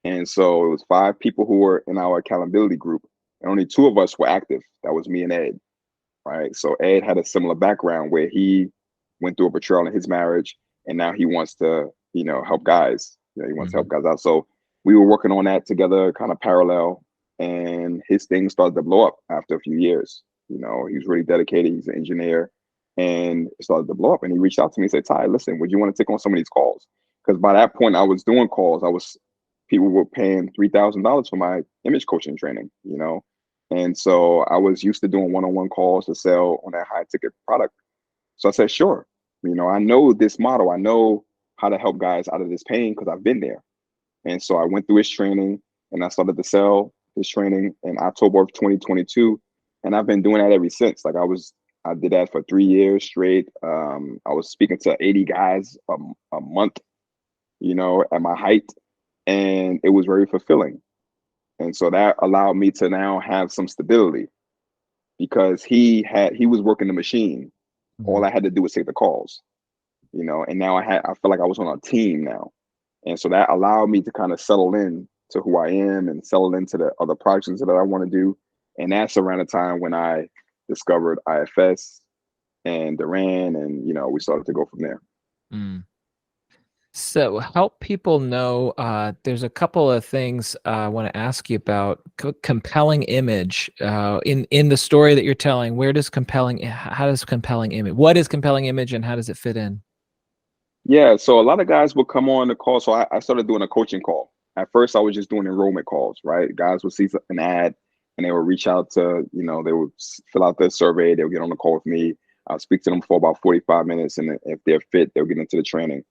And so it was 5 people who were in our accountability group, and only 2 of us were active. That was me and Ed, right? So Ed had a similar background where he went through a betrayal in his marriage, and now he wants to, help guys. He wants to help guys out. So we were working on that together, kind of parallel, and his thing started to blow up after a few years. He was really dedicated. He's an engineer, and it started to blow up. And he reached out to me and said, "Ty, listen, would you want to take on some of these calls?" Because by that point, I was doing calls. People were paying $3,000 for my image coaching training, and so I was used to doing one-on-one calls to sell on that high ticket product. So I said, sure. I know this model. I know how to help guys out of this pain because I've been there. And so I went through his training, and I started to sell his training in October of 2022. And I've been doing that ever since. I did that for 3 years straight. I was speaking to 80 guys a month, at my height, and it was very fulfilling. And so that allowed me to now have some stability because he was working the machine. All I had to do was take the calls, and now I feel like I was on a team now. And so that allowed me to kind of settle in to who I am and settle into the other projects that I want to do. And that's around the time when I discovered IFS and Duran, and, we started to go from there. Mm. So help people know, there's a couple of things I want to ask you about. Compelling image in the story that you're telling. How does compelling image, what is compelling image, and how does it fit in? Yeah, so a lot of guys will come on the call. So I started doing a coaching call. At first, I was just doing enrollment calls, right? Guys would see an ad, and they would reach out to, they would fill out the survey. They would get on the call with me. I'll speak to them for about 45 minutes, and if they're fit, they'll get into the training.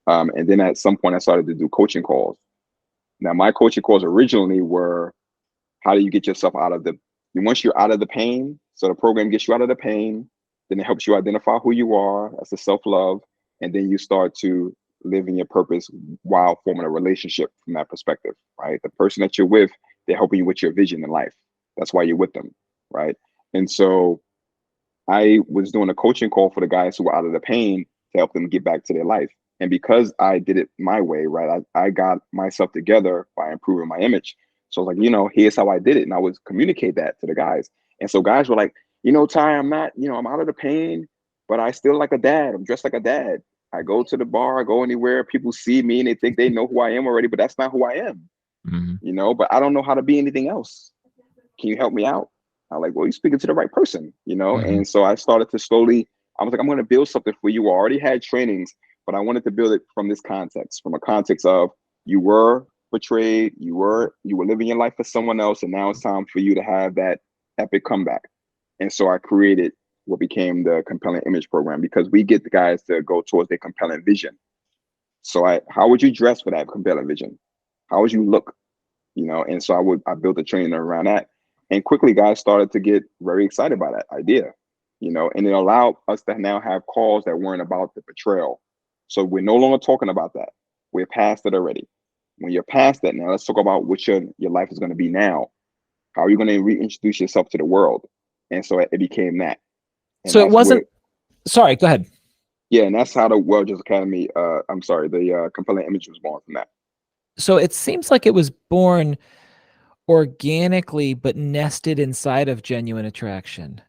And then at some point, I started to do coaching calls. Now, my coaching calls originally were, how do you get yourself once you're out of the pain, so the program gets you out of the pain, then it helps you identify who you are. That's the self-love. And then you start to live in your purpose while forming a relationship from that perspective, right? The person that you're with, they're helping you with your vision in life. That's why you're with them, right? And so I was doing a coaching call for the guys who were out of the pain to help them get back to their life. And because I did it my way, right, I got myself together by improving my image. So I was like, here's how I did it. And I would communicate that to the guys. And so guys were like, Ty, I'm not, I'm out of the pain, but I still like a dad. I'm dressed like a dad. I go to the bar, I go anywhere, people see me and they think they know who I am already, but that's not who I am. But I don't know how to be anything else. Can you help me out? I'm like, well, you're speaking to the right person, And so I started to slowly, I was like, I'm going to build something for you. I already had trainings, but I wanted to build it from this context, from a context of you were betrayed, you were living your life for someone else, and now it's time for you to have that epic comeback. And so I created what became the Compelling Image Program, because we get the guys to go towards their compelling vision. So how would you dress for that compelling vision? How would you look? And so I built a training around that. And quickly guys started to get very excited by that idea, and it allowed us to now have calls that weren't about the betrayal. So we're no longer talking about that. We're past it already. When you're past that, now let's talk about what your life is going to be now. How are you going to reintroduce yourself to the world? And so it became that. And so it wasn't, sorry, go ahead. Yeah, and that's how the World Just Academy, the Compelling Image was born from that. So it seems like it was born organically but nested inside of genuine attraction.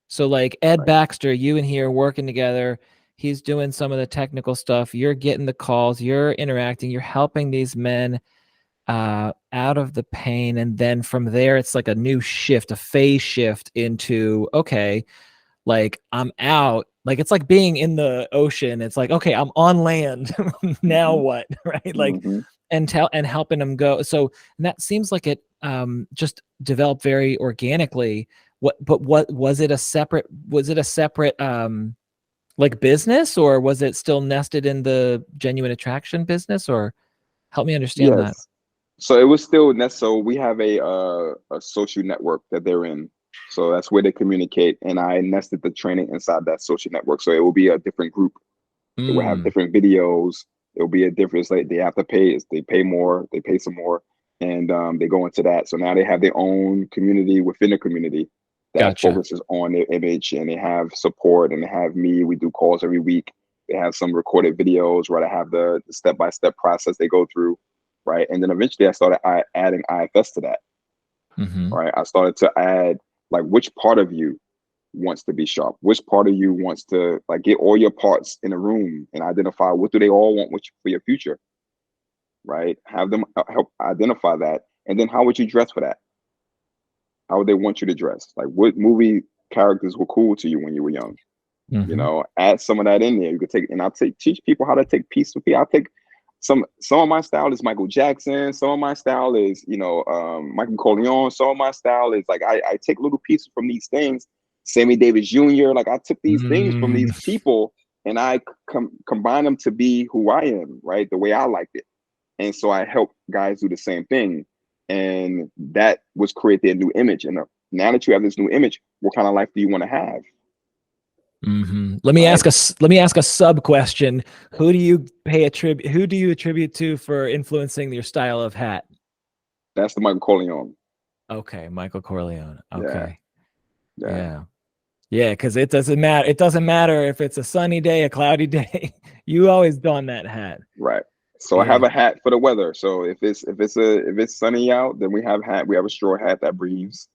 So like Ed Right. Baxter, you and he are working together. He's doing some of the technical stuff. You're getting the calls. You're interacting. You're helping these men out of the pain. And then from there, it's like a new shift, a phase shift into, okay, like I'm out. Like it's like being in the ocean. It's like, okay, I'm on land. Now Mm-hmm. what? Right? Like, Mm-hmm. and helping them go. So that seems like it just developed very organically. What was it a separate like business, or was it still nested in the genuine attraction business, or help me understand that? Yes. So it was still so we have a social network that they're in. So that's where they communicate. And I nested the training inside that social network. So it will be a different group. It will have Mm, different videos. It will be a difference. Like they have to pay. They pay more. They pay some more, and they go into that. So now they have their own community within the community that gotcha. focuses on their image, and they have support, and they have me. We do calls every week. They have some recorded videos where I have the step-by-step process they go through, right? And then eventually I started adding IFS to that, Mm-hmm. right? I started to add like which part of you wants to be sharp, which part of you wants to like get all your parts in a room and identify what do they all want for your future, right? Have them help identify that, and then how would you dress for that? How would they want you to dress? Like what movie characters were cool to you when you were young? You Mm-hmm. know, add some of that in there. You could take, and teach people how to take piece of people. I'll take some of my style is Michael Jackson. Some of my style is, Michael Corleone. Some of my style is like I take little pieces from these things. Sammy Davis Jr. Like I took these things from Mm, these people and I combine them to be who I am, right? The way I liked it. And so I help guys do the same thing. And that was create their new image. And now that you have this new image, what kind of life do you want to have? mm-hmm. Right. Let me ask a sub question. Who do you attribute to for influencing your style of hat? That's the Michael Corleone. Okay, Michael Corleone. Yeah. Okay. Yeah. Yeah. Yeah, because it doesn't matter. It doesn't matter if it's a sunny day, a cloudy day. You always don that hat. Right. So I have Yeah. a hat for the weather. So if it's sunny out, then we have hat. We have a straw hat that breathes.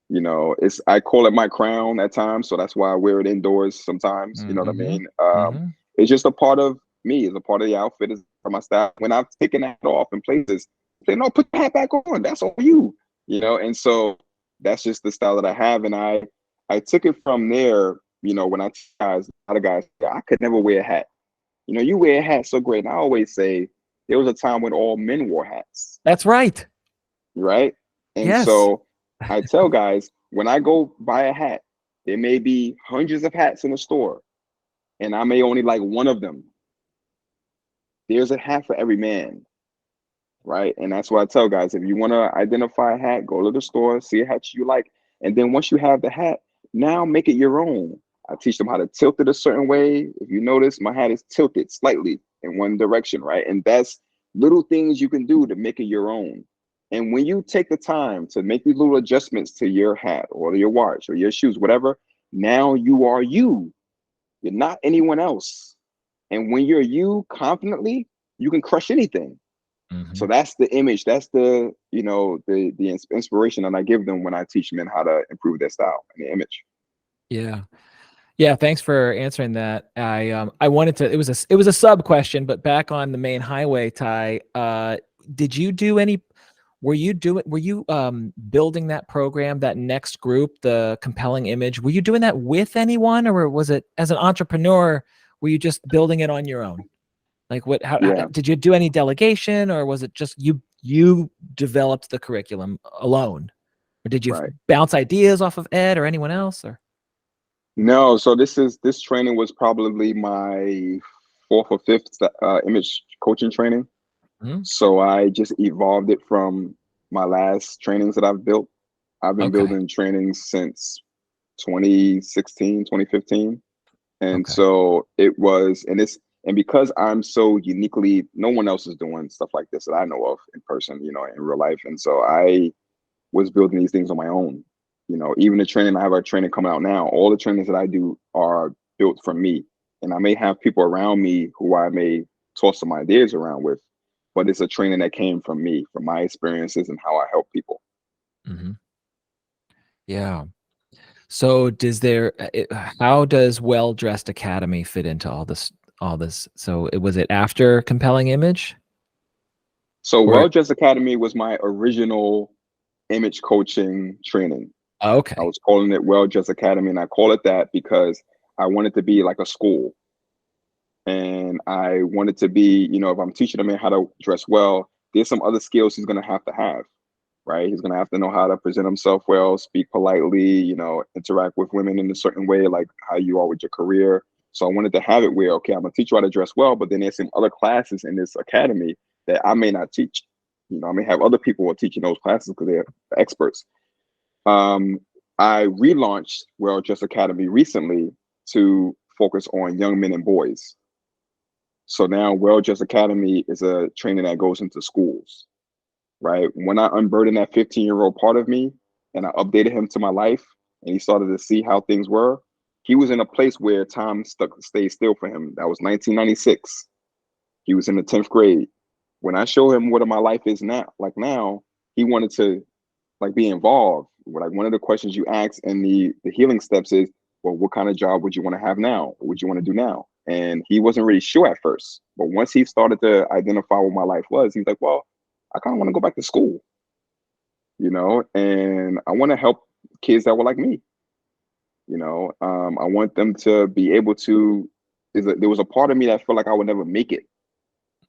You know, it's I call it my crown at times, so that's why I wear it indoors sometimes. You know what I Mm-hmm. mean? Mm-hmm. It's just a part of me. It's a part of the outfit. It's part of my style. When I've taken that off in places, they no, put the hat back on. That's all you. You know, and so that's just the style that I have, and I took it from there. You know, when I guys, a lot of guys, I could never wear a hat. You know, you wear a hat so great. And I always say there was a time when all men wore hats, That's right. right? And Yes. so I tell guys when I go buy a hat, there may be hundreds of hats in the store, and I may only like one of them. There's a hat for every man, right? And that's what I tell guys. If you want to identify a hat, go to the store, see a hat you like, and then once you have the hat, now make it your own. I teach them how to tilt it a certain way. If you notice, my hat is tilted slightly in one direction, right? And that's little things you can do to make it your own. And when you take the time to make these little adjustments to your hat or your watch or your shoes, whatever, now you are you. You're not anyone else. And when you're you confidently, you can crush anything. Mm-hmm. So that's the image. That's the the inspiration that I give them when I teach men how to improve their style and their image. Yeah. Yeah, thanks for answering that. I wanted to it was a sub question, but back on the main highway, Ty, did you do any were you building that program, that next group, the compelling image? Were you doing that with anyone, or was it as an entrepreneur, were you just building it on your own? Like how Yeah, did you do any delegation, or was it just you developed the curriculum alone? Or did you right. bounce ideas off of Ed or anyone else, or No, so this training was probably my fourth or fifth image coaching training. Mhm. So I just evolved it from my last trainings that I've built. I've been Okay. building trainings since 2016, 2015. And Okay. so it was, and because I'm so uniquely, no one else is doing stuff like this that I know of in person, you know, in real life. And so I was building these things on my own. You know, even the training, I have a training coming out now. All the trainings that I do are built from me. And I may have people around me who I may toss some ideas around with, but it's a training that came from me, from my experiences and how I help people. Hmm. Yeah. So how does Well Dressed Academy fit into all this? So was it after Compelling Image? So Or Well Dressed Academy was my original image coaching training. I okay. was calling it Well Dressed Academy, and I call it that because I wanted to be like a school. And I wanted to be, if I'm teaching a man how to dress well, there's some other skills he's going to have, right? He's going to have to know how to present himself well, speak politely, interact with women in a certain way, like how you are with your career. So I wanted to have it where, okay, I'm going to teach you how to dress well, but then there's some other classes in this academy that I may not teach. I may have other people who are teaching those classes because they're experts. Um, I relaunched Well Dressed Academy recently to focus on young men and boys. So now Well Dressed Academy is a training that goes into schools, right? When I unburdened that 15-year-old part of me and I updated him to my life and he started to see how things were, he was in a place where time stayed still for him. That was 1996. He was in the 10th grade. When I show him what my life is now, he wanted to be involved. Like one of the questions you ask in the healing steps is, well, what kind of job would you want to have now? What would you want to do now? And he wasn't really sure at first. But once he started to identify what my life was, he's like, well, I kind of want to go back to school, and I want to help kids that were like me. I want them to be able to. There was a part of me that felt like I would never make it,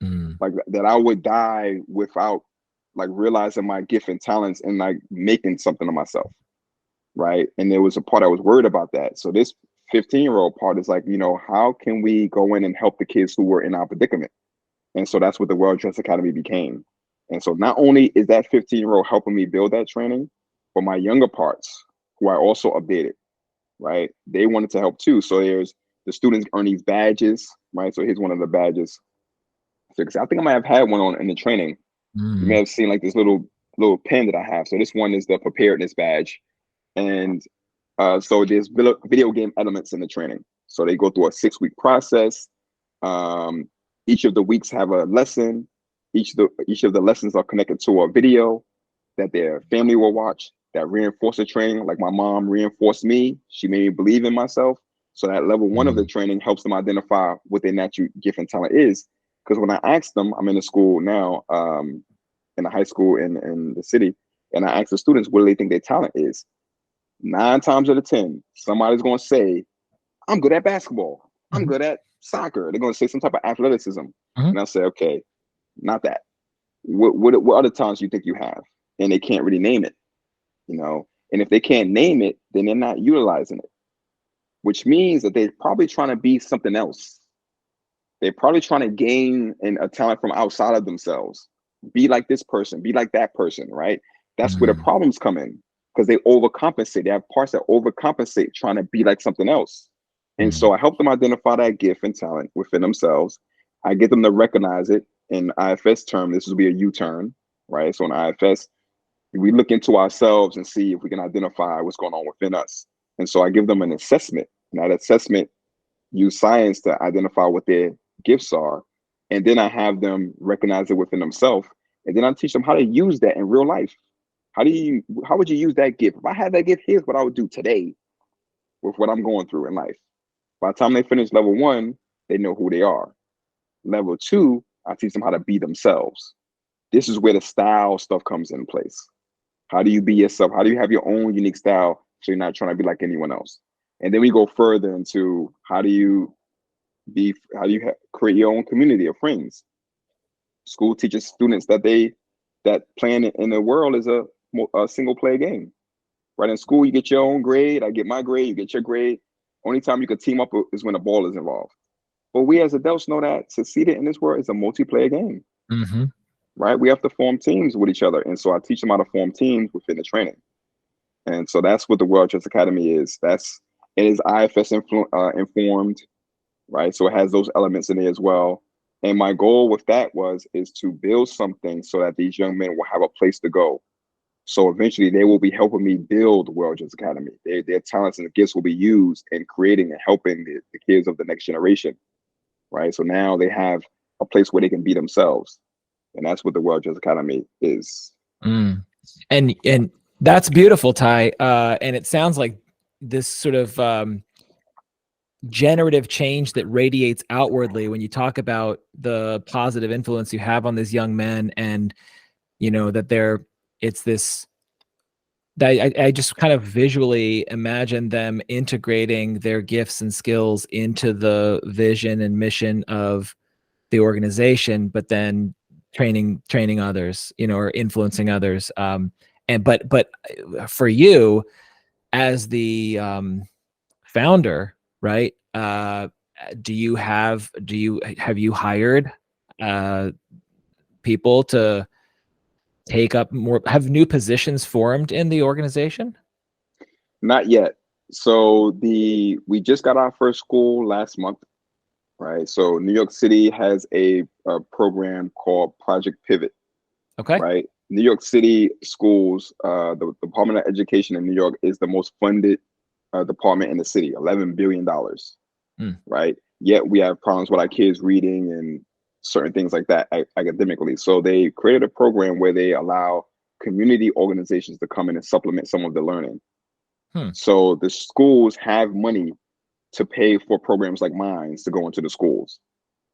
Mm, like that I would die without like realizing my gift and talents and like making something of myself, right? And there was a part I was worried about that. So this 15-year-old part is like, how can we go in and help the kids who were in our predicament? And so that's what the Well Dressed Academy became. And so not only is that 15-year-old helping me build that training, but my younger parts, who I also updated, right? They wanted to help too. So there's the students earn these badges, right? So here's one of the badges. So, 'cause I think I might have had one on in the training. You may mm, have seen like this little pen that I have. So this one is the preparedness badge. And so there's video game elements in the training. So they go through a 6-week process. Um, each of the weeks have a lesson. Each of the lessons are connected to a video that their family will watch that reinforce the training. Like my mom reinforced me. She made me believe in myself. So that level one of the mm, training helps them identify what their natural gift and talent is. Because when I ask them, I'm in a school now, in a high school in the city, and I ask the students what do they think their talent is. 9 times out of 10, somebody's going to say, I'm good at basketball. I'm mhm, good at soccer. They're going to say some type of athleticism. mhm, And I'll say, okay, not that. What other talents do you think you have? And they can't really name it. And if they can't name it, then they're not utilizing it, which means that they're probably trying to be something else. They're probably trying to gain a talent from outside of themselves. Be like this person, be like that person, right? That's where the mm, problems come in because they overcompensate. They have parts that overcompensate trying to be like something else. And so mm, I help them identify that gift and talent within themselves. I get them to recognize it in IFS term. This will be a U-turn, right? So in IFS, we look into ourselves and see if we can identify what's going on within us. And so I give them an assessment. And that assessment use science to identify what their gifts are. And then I have them recognize it within themselves. And then I teach them how to use that in real life. How would you use that gift? If I had that gift, here's what I would do today with what I'm going through in life. By the time they finish level one, they know who they are. Level two, I teach them how to be themselves. This is where the style stuff comes in place. How do you be yourself? How do you have your own unique style so you're not trying to be like anyone else? And then we go further into create your own community of friends. School teaches students that playing in the world is a single player game. Right, in school, you get your own grade. I get my grade. You get your grade. Only time you can team up is when a ball is involved. But we as adults know that succeeding in this world is a multiplayer game. mhm, Right, we have to form teams with each other, and so I teach them how to form teams within the training. And so that's what the World Chess Academy is. It is informed, right? So it has those elements in it as well. And my goal with that is to build something so that these young men will have a place to go. So eventually they will be helping me build World Chess Academy. Their talents and gifts will be used in creating and helping the kids of the next generation, right? So now they have a place where they can be themselves. And that's what the World Chess Academy is. mm. And Yeah. That's beautiful, Ty. And it sounds like this sort of generative change that radiates outwardly when you talk about the positive influence you have on these young men, and that it's this. I just kind of visually imagine them integrating their gifts and skills into the vision and mission of the organization, but then training others, or influencing others. But for you as the founder, right? Have you hired people to take up more, have new positions formed in the organization? Not yet. So we just got our first school last month, right? So New York City has a program called Project Pivot, Okay. right? New York City schools, the Department of Education in New York is the most funded department in the city, $11 billion, right? Yet we have problems with our kids reading and certain things like that academically. So they created a program where they allow community organizations to come in and supplement some of the learning. So the schools have money to pay for programs like mine to go into the schools,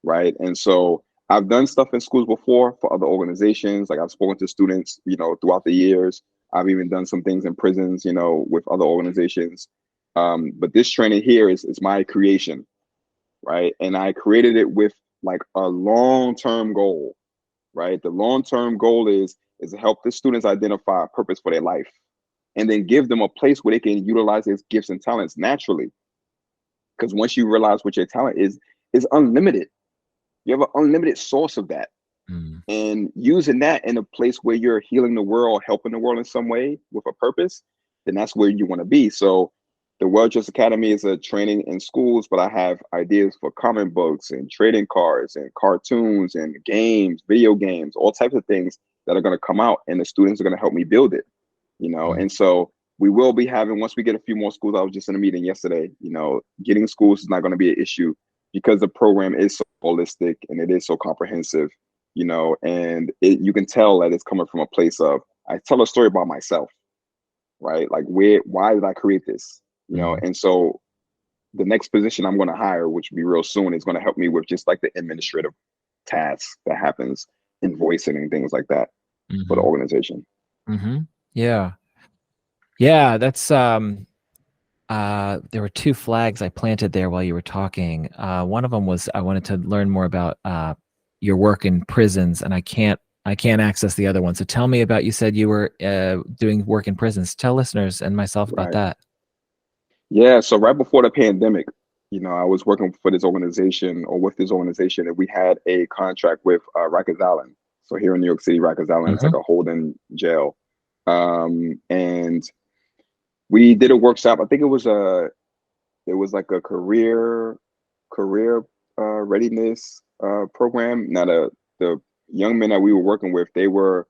right? And so I've done stuff in schools before for other organizations. Like I've spoken to students, throughout the years. I've even done some things in prisons, with other organizations. But this training here is my creation, right? And I created it with like a long-term goal, right? The long-term goal is to help the students identify a purpose for their life, and then give them a place where they can utilize their gifts and talents naturally. Because once you realize what your talent is unlimited. You have an unlimited source of that. And using that in a place where you're healing the world, helping the world in some way with a purpose, then that's where you want to be. So the World Chess Academy is a training in schools, but I have ideas for comic books and trading cards and cartoons and games, video games, all types of things that are going to come out, and the students are going to help me build it, And so we will be having, once we get a few more schools, I was just in a meeting yesterday, getting schools is not going to be an issue because the program is so holistic and it is so comprehensive, and you can tell that it's coming from a place of, I tell a story about myself, right? Like why did I create this? And so the next position I'm going to hire, which will be real soon, is going to help me with just like the administrative tasks that happens, invoicing and things like that for the organization. Yeah. Yeah. That's, there were two flags I planted there while you were talking. One of them was I wanted to learn more about your work in prisons, and I can't access the other one. So tell me about, you said you were doing work in prisons. Tell listeners and myself about that. Yeah. So right before the pandemic, I was working for this organization or with this organization, and we had a contract with Rikers Island. So here in New York City, Rikers Island is like a holding jail. And we did a workshop. I think it was like a career readiness program. Now the young men that we were working with, they were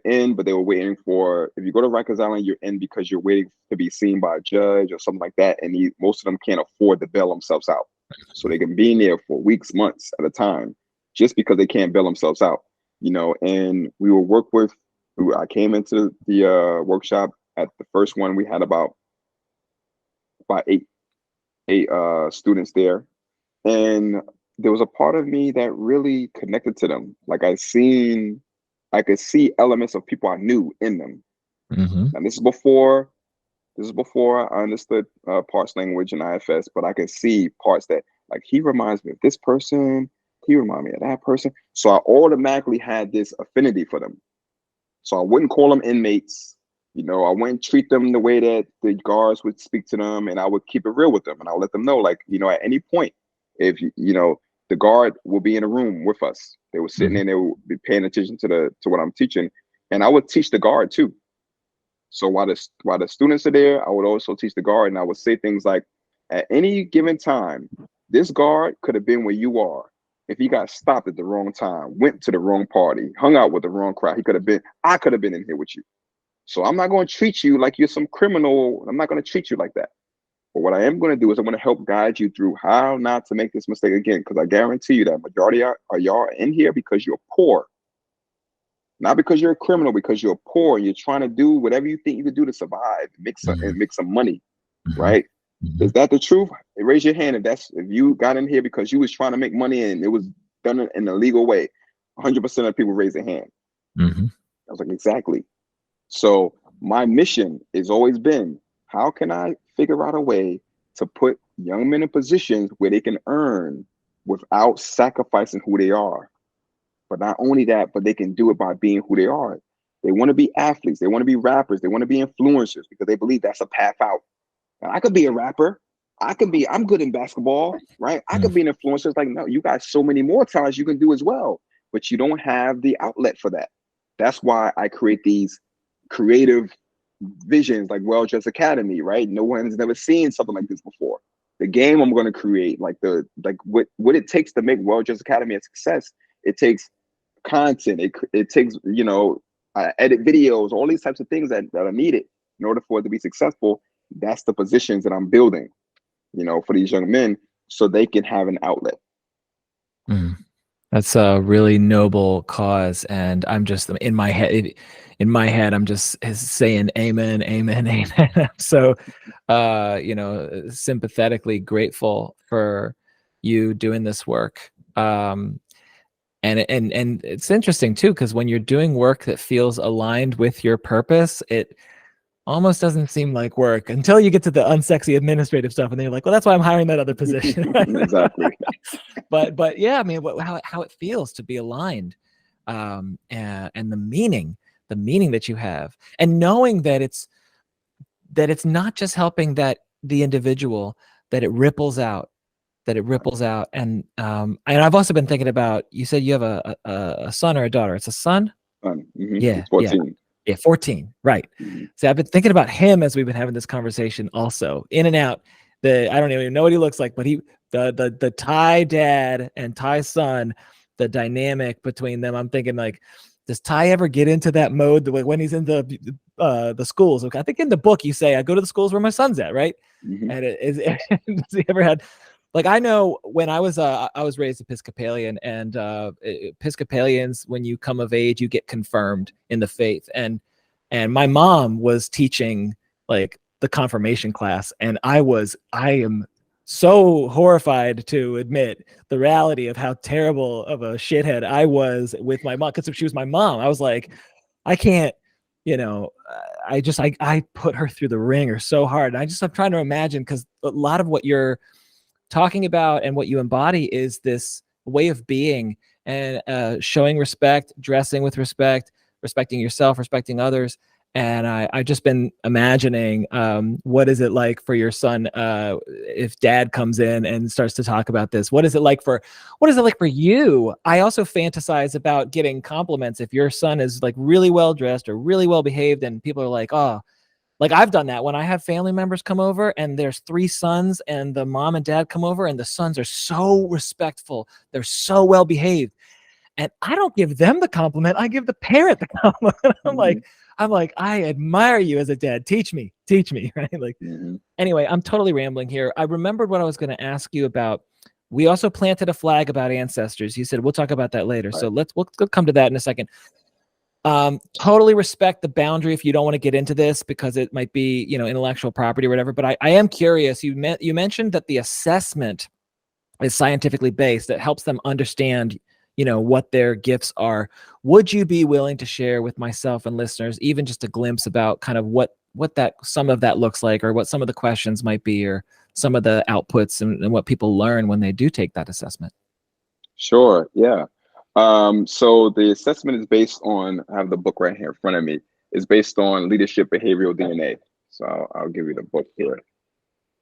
in, but they were waiting for, if you go to Rikers Island, you're in because you're waiting to be seen by a judge or something like that. And most of them can't afford to bail themselves out. So they can be in there for weeks, months at a time, just because they can't bail themselves out, and we will work with, I came into the workshop at the first one. We had about eight students there. And there was a part of me that really connected to them. Like I could see elements of people I knew in them. And this is before I understood parts language and IFS, but I could see parts that, like, he reminds me of this person, he reminds me of that person. So I automatically had this affinity for them. So I wouldn't call them inmates. I wouldn't treat them the way that the guards would speak to them, and I would keep it real with them. And I'll let them know, like, at any point, if the guard will be in a room with us. They were sitting there, they would be paying attention to what I'm teaching, and I would teach the guard too. So while the students are there, I would also teach the guard, and I would say things like, at any given time, this guard could have been where you are. If he got stopped at the wrong time, went to the wrong party, hung out with the wrong crowd, I could have been in here with you. So I'm not going to treat you like you're some criminal. I'm not going to treat you like that. But what I am going to do is I'm going to help guide you through how not to make this mistake again. Because I guarantee you that majority of y'all are in here because you're poor. not because you're a criminal, because you're poor and you're trying to do whatever you think you can do to survive, and make some money, Mhm. right? Mhm. Is that the truth? Raise your hand if you got in here because you was trying to make money and it was done in a legal way. 100% of people raise their hand. Mhm. I was like, exactly. So my mission has always been, how can I figure out a way to put young men in positions where they can earn without sacrificing who they are? But not only that, but they can do it by being who they are. They want to be athletes. They want to be rappers. They want to be influencers because they believe that's a path out. I could be a rapper. I'm good in basketball, right? I could Mm. be an influencer. It's like, no, you got so many more talents you can do as well, but you don't have the outlet for that. That's why I create these creative visions like Well Dressed Academy, right? No one's never seen something like this before. The game I'm going to create, what it takes to make Well Dressed Academy a success. It takes content. It takes edit videos, all these types of things that are needed in order for it to be successful. That's the positions that I'm building, for these young men so they can have an outlet. Mm. That's a really noble cause, and I'm just in my head. In my head, I'm just saying, "Amen, amen, amen." I'm so, sympathetically grateful for you doing this work. And it's interesting too, because when you're doing work that feels aligned with your purpose, it almost doesn't seem like work until you get to the unsexy administrative stuff, and then you're like, "Well, that's why I'm hiring that other position." Exactly. But yeah, I mean, how it feels to be aligned, and the meaning that you have, and knowing that it's not just helping the individual, that it ripples out, and I've also been thinking about, you said you have a son or a daughter. It's a son. He's Yeah, yeah, 14. yeah, 14, right. Mhm. So I've been thinking about him as we've been having this conversation also, in and out. I don't even know what he looks like, but the Ty dad and Ty son, the dynamic between them, I'm thinking like, does Ty ever get into that mode when he's in the schools? Okay, I think in the book you say, I go to the schools where my son's at, right? Mhm. And has he ever had, like, I know when I was raised Episcopalian, and Episcopalians, when you come of age, you get confirmed in the faith, and my mom was teaching like the confirmation class, and I am so horrified to admit the reality of how terrible of a shithead I was with my mom, because if she was my mom, I was like, I can't, I put her through the ringer so hard. And I'm trying to imagine, because a lot of what you're talking about and what you embody is this way of being, and showing respect, dressing with respect, respecting yourself, respecting others. And I've just been imagining, what is it like for your son, if dad comes in and starts to talk about this? What is it like for you? I also fantasize about getting compliments if your son is like really well dressed or really well behaved, and people are like, oh, like I've done that when I have family members come over and there's 3 sons, and the mom and dad come over and the sons are so respectful. They're so well behaved. And I don't give them the compliment. I give the parent the compliment. Mhm. I'm like, I admire you as a dad. Teach me, right? Like, Mhm. anyway, I'm totally rambling here. I remembered what I was going to ask you about. We also planted a flag about ancestors. You said we'll talk about that later. So Right. we'll come to that in a second. Totally respect the boundary if you don't want to get into this, because it might be, intellectual property or whatever. But I am curious. You mentioned that the assessment is scientifically based, that helps them understand, what their gifts are. Would you be willing to share with myself and listeners even just a glimpse about kind of what that some of that looks like, or what some of the questions might be, or some of the outputs, and what people learn when they do take that assessment? Sure. Yeah. So the assessment is based on, I have the book right here in front of me, is based on leadership behavioral DNA. So I'll give you the book here.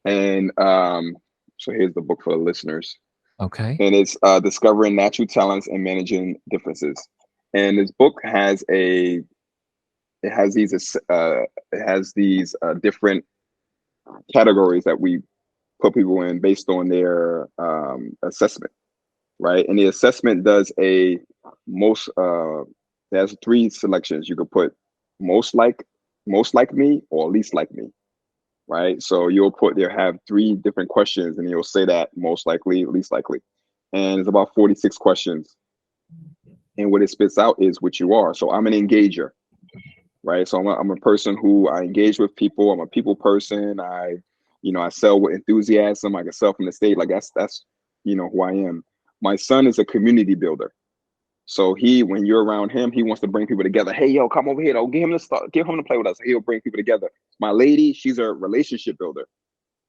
And so here's the book for the listeners. Okay. And it's Discovering Natural Talents and Managing Differences. And this book it has these different categories that we put people in based on their assessment, right? And the assessment does most there's 3 selections. You could put most like me, or least like me, right? So you'll have 3 different questions, and you'll say that most likely, least likely, and it's about 46 questions. and what it spits out is what you are. So I'm an engager, right? So I'm a person who I engage with people. I'm a people person. I sell with enthusiasm. I can sell from the stage. Like that's who I am. My son is a community builder. So when you're around him, he wants to bring people together. Hey, yo, come over here. Don't give him to play with us. He'll bring people together. My lady, she's a relationship builder.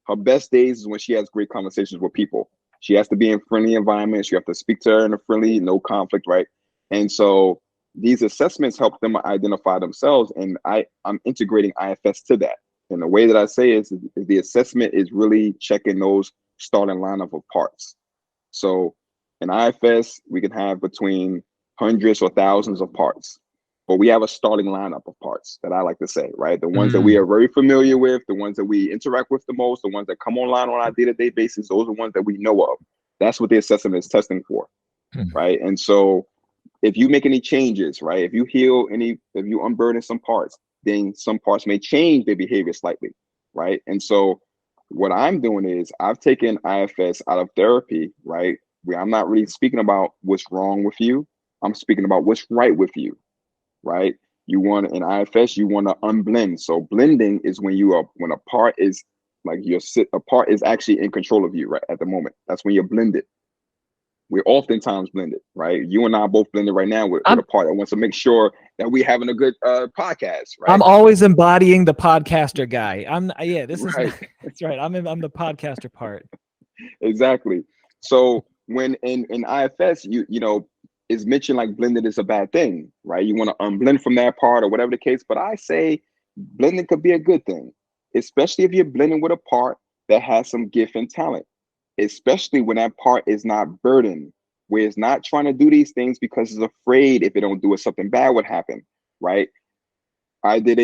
Her best days is when she has great conversations with people. She has to be in friendly environments. You have to speak to her in a friendly, no conflict, right? And so these assessments help them identify themselves, and I'm integrating IFS to that. And the way that I say is the assessment is really checking those starting lineup of parts. So in IFS, we can have between hundreds or thousands of parts, but we have a starting lineup of parts that I like to say, right? The ones that we are very familiar with, the ones that we interact with the most, the ones that come online on our day-to-day basis, those are the ones that we know of. That's what the assessment is testing for, right? And so if you make any changes, right? If you unburden some parts, then some parts may change their behavior slightly, right? And so what I'm doing is I've taken IFS out of therapy, right? Where I'm not really speaking about what's wrong with you. I'm speaking about what's right with you, right? In IFS, you want to unblend. So blending is when a part is a part is actually in control of you, right? At the moment, that's when you're blended. We're oftentimes blended, right? You and I are both blended right now with a part that wants to make sure that we're having a good podcast, right? I'm always embodying the podcaster guy. That's right. I'm the podcaster part. Exactly. So when in IFS, is mentioned like blended is a bad thing, right? You want to unblend from that part or whatever the case. But I say blending could be a good thing, especially if you're blending with a part that has some gift and talent, especially when that part is not burdened, where it's not trying to do these things because it's afraid if it don't do it, something bad would happen, right? I did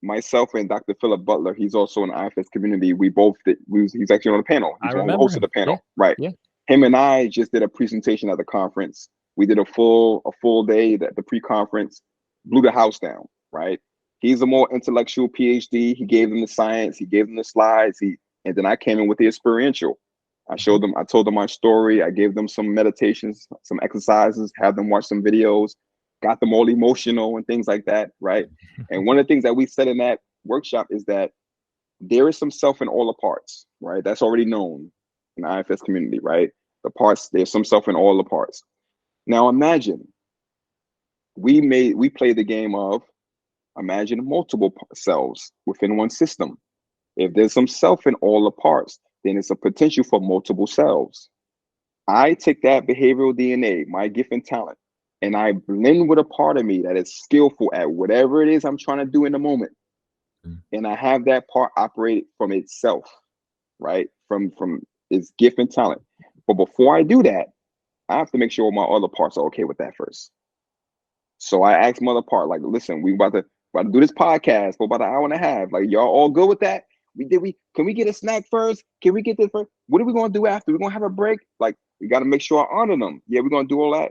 myself and Dr. Philip Butler, he's also in the IFS community. He's actually on the panel. He's one of the hosts of the panel, right? Yeah. Him and I just did a presentation at the conference. We did a full day at the pre-conference, blew the house down, right? He's a more intellectual PhD. He gave them the science, he gave them the slides, and then I came in with the experiential. I told them my story. I gave them some meditations, some exercises, had them watch some videos, got them all emotional and things like that, right? And one of the things that we said in that workshop is that there is some self in all the parts, right? That's already known in the IFS community, right? The parts, there's some self in all the parts. Now imagine we play the game of imagine multiple selves within one system. If there's some self in all the parts, then it's a potential for multiple selves. I take that behavioral DNA, my gift and talent, and I blend with a part of me that is skillful at whatever it is I'm trying to do in the moment. And I have that part operate from itself, right? From its gift and talent. But before I do that, I have to make sure my other parts are okay with that first. So I asked my other part, like, listen, we about to do this podcast for about an hour and a half. Like, y'all all good with that? Can we get a snack first? Can we get this first? What are we gonna do after? We're gonna have a break? Like, we gotta make sure I honor them. Yeah, we're gonna do all that.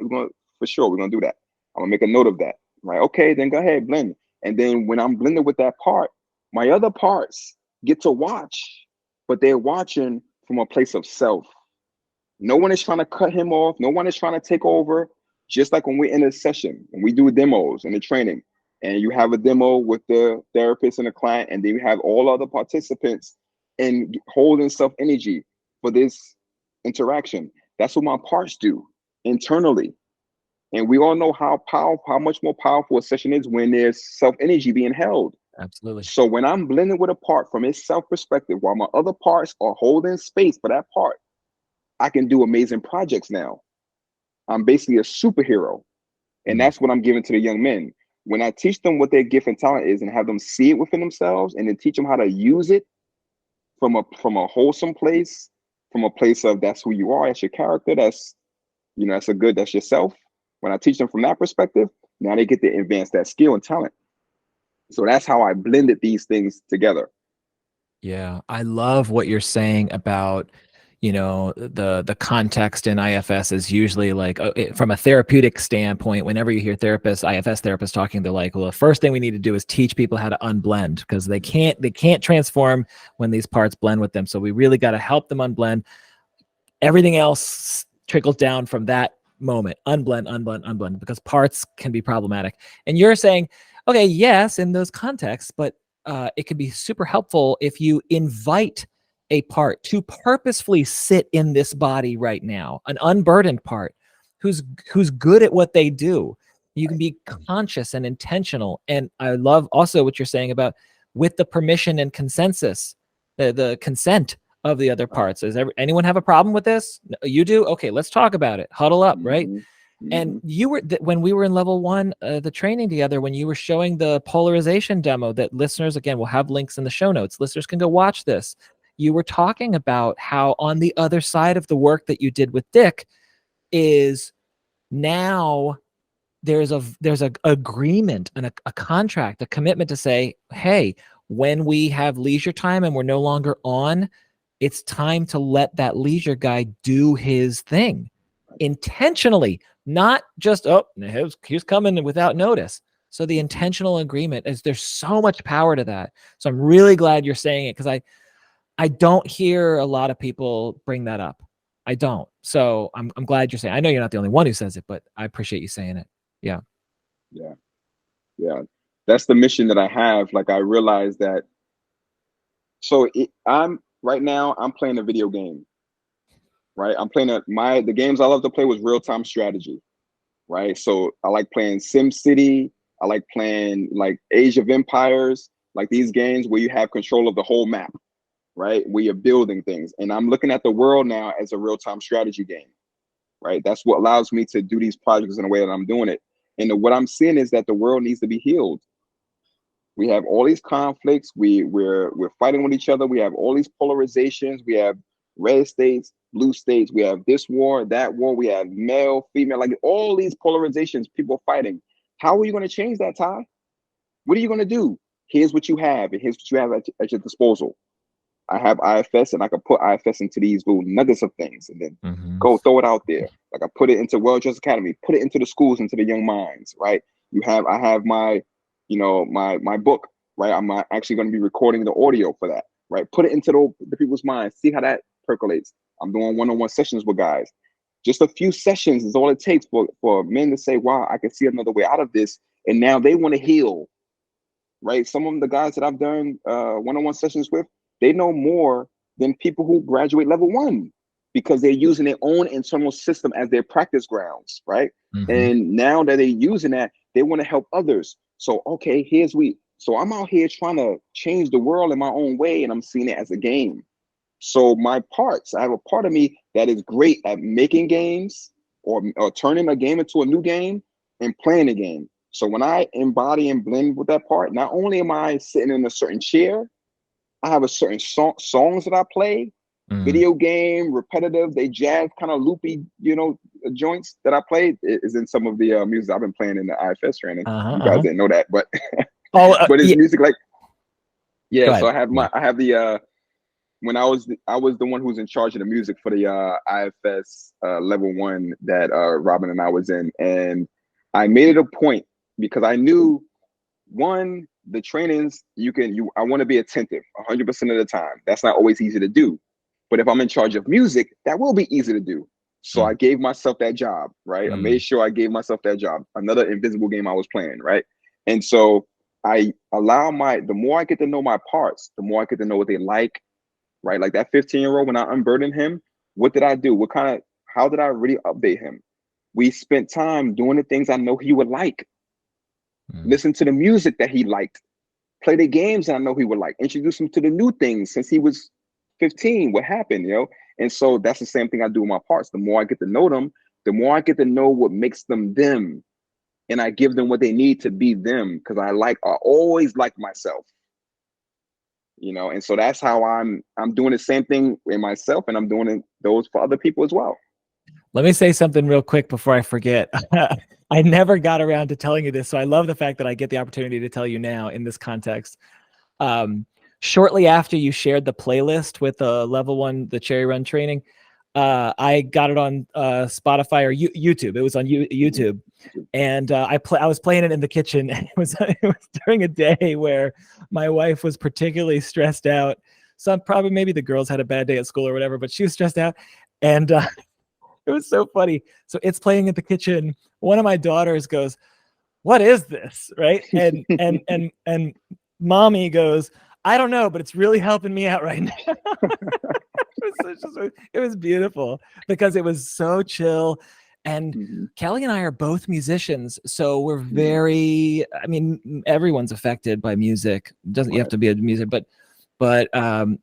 For sure, we're gonna do that. I'm gonna make a note of that. Right? Okay, then go ahead, blend. And then when I'm blended with that part, my other parts get to watch, but they're watching from a place of self. No one is trying to cut him off. No one is trying to take over. Just like when we're in a session, when we do demos and the training, and you have a demo with the therapist and the client, and then you have all other participants and holding self-energy for this interaction. That's what my parts do internally. And we all know how much more powerful a session is when there's self-energy being held. Absolutely. So when I'm blending with a part from its self-perspective, while my other parts are holding space for that part, I can do amazing projects now. I'm basically a superhero. And that's what I'm giving to the young men. When I teach them what their gift and talent is and have them see it within themselves, and then teach them how to use it from a wholesome place, from a place of that's who you are, that's your character, that's yourself. When I teach them from that perspective, now they get to advance that skill and talent. So that's how I blended these things together. Yeah, I love what you're saying about, the context in IFS is usually like from a therapeutic standpoint. Whenever you hear IFS therapists talking, they're like, well, the first thing we need to do is teach people how to unblend, because they can't transform when these parts blend with them. So we really got to help them unblend. Everything else trickles down from that moment, unblend, because parts can be problematic. And you're saying, okay, yes, in those contexts, but it could be super helpful if you invite a part to purposefully sit in this body right now, an unburdened part who's good at what they do. You can be conscious and intentional. And I love also what you're saying about with the permission and consensus, the consent of the other parts. Does anyone have a problem with this? You do? Okay, let's talk about it. Huddle up, right? And you were when we were in level 1, the training together, when you were showing the polarization demo that listeners, again, will have links in the show notes. Listeners can go watch this. You were talking about how on the other side of the work that you did with Dick is now there's a agreement and a contract, a commitment to say, hey, when we have leisure time and we're no longer on, it's time to let that leisure guy do his thing intentionally, not just, oh, he's coming without notice. So the intentional agreement is, there's so much power to that. So I'm really glad you're saying it, because I don't hear a lot of people bring that up. I don't. So I'm glad you're saying it. I know you're not the only one who says it, but I appreciate you saying it. Yeah. That's the mission that I have. Like, I realize that. So I'm right now, I'm playing a video game, right? I'm playing the games I love to play was real-time strategy, right? So I like playing Sim City. I like playing like Age of Empires, like these games where you have control of the whole map, right? Where you're building things. And I'm looking at the world now as a real-time strategy game, right? That's what allows me to do these projects in the way that I'm doing it. And what I'm seeing is that the world needs to be healed. We have all these conflicts. We're fighting with each other. We have all these polarizations. We have red states, blue states. We have this war, that war. We have male, female, like all these polarizations, people fighting. How are you going to change that, Ty? What are you going to do? Here's what you have, and here's what you have at your disposal. I have IFS, and I can put IFS into these little nuggets of things, and then go throw it out there. Like, I put it into World Justice Academy, put it into the schools, into the young minds, right? I have my, my book, right? I'm actually going to be recording the audio for that, right? Put it into the people's minds, see how that percolates. I'm doing one-on-one sessions with guys. Just a few sessions is all it takes for men to say, wow, I can see another way out of this. And now they want to heal, right? Some of the guys that I've done one-on-one sessions with, they know more than people who graduate level 1, because they're using their own internal system as their practice grounds, right? And now that they're using that, they want to help others. So, okay, so I'm out here trying to change the world in my own way, and I'm seeing it as a game. So I have a part of me that is great at making games or turning a game into a new game and playing a game. So when I embody and blend with that part, not only am I sitting in a certain chair, I have a certain songs that I play, video game, repetitive, they jazz kind of loopy, joints that I play is in some of the music I've been playing in the IFS training. You guys didn't know that, but but it's music like, so I have the when I was the one who was in charge of the music for the IFS level 1 that Robin and I was in, and I made it a point because I knew, one, the trainings I want to be attentive 100% of the time. That's not always easy to do, but if I'm in charge of music, that will be easy to do. So I gave myself that job, right? I made sure I gave myself that job. Another invisible game I was playing, right? And so I allow the more I get to know my parts, the more I get to know what they like, right? Like that 15-year-old, when I unburdened him, what did I do? How did I really update him? We spent time doing the things I know he would like. Listen to the music that he liked. Play the games that I know he would like. Introduce him to the new things since he was 15. What happened, And so that's the same thing I do with my parts. The more I get to know them, the more I get to know what makes them them. And I give them what they need to be them, because I always like myself. And so that's how I'm doing the same thing in myself, and I'm doing those for other people as well. Let me say something real quick before I forget. I never got around to telling you this, so I love the fact that I get the opportunity to tell you now in this context. Shortly after you shared the playlist with level 1, the Cherry Run training, I got it on Spotify or YouTube. It was on YouTube, and I was playing it in the kitchen. It was during a day where my wife was particularly stressed out. Maybe the girls had a bad day at school or whatever, but she was stressed out, and It was so funny. So it's playing in the kitchen. One of my daughters goes, "What is this?" Right? And mommy goes, "I don't know, but it's really helping me out right now." It was beautiful because it was so chill. And Kelly and I are both musicians, so we're very, I mean, everyone's affected by music. Doesn't you have to be a music, but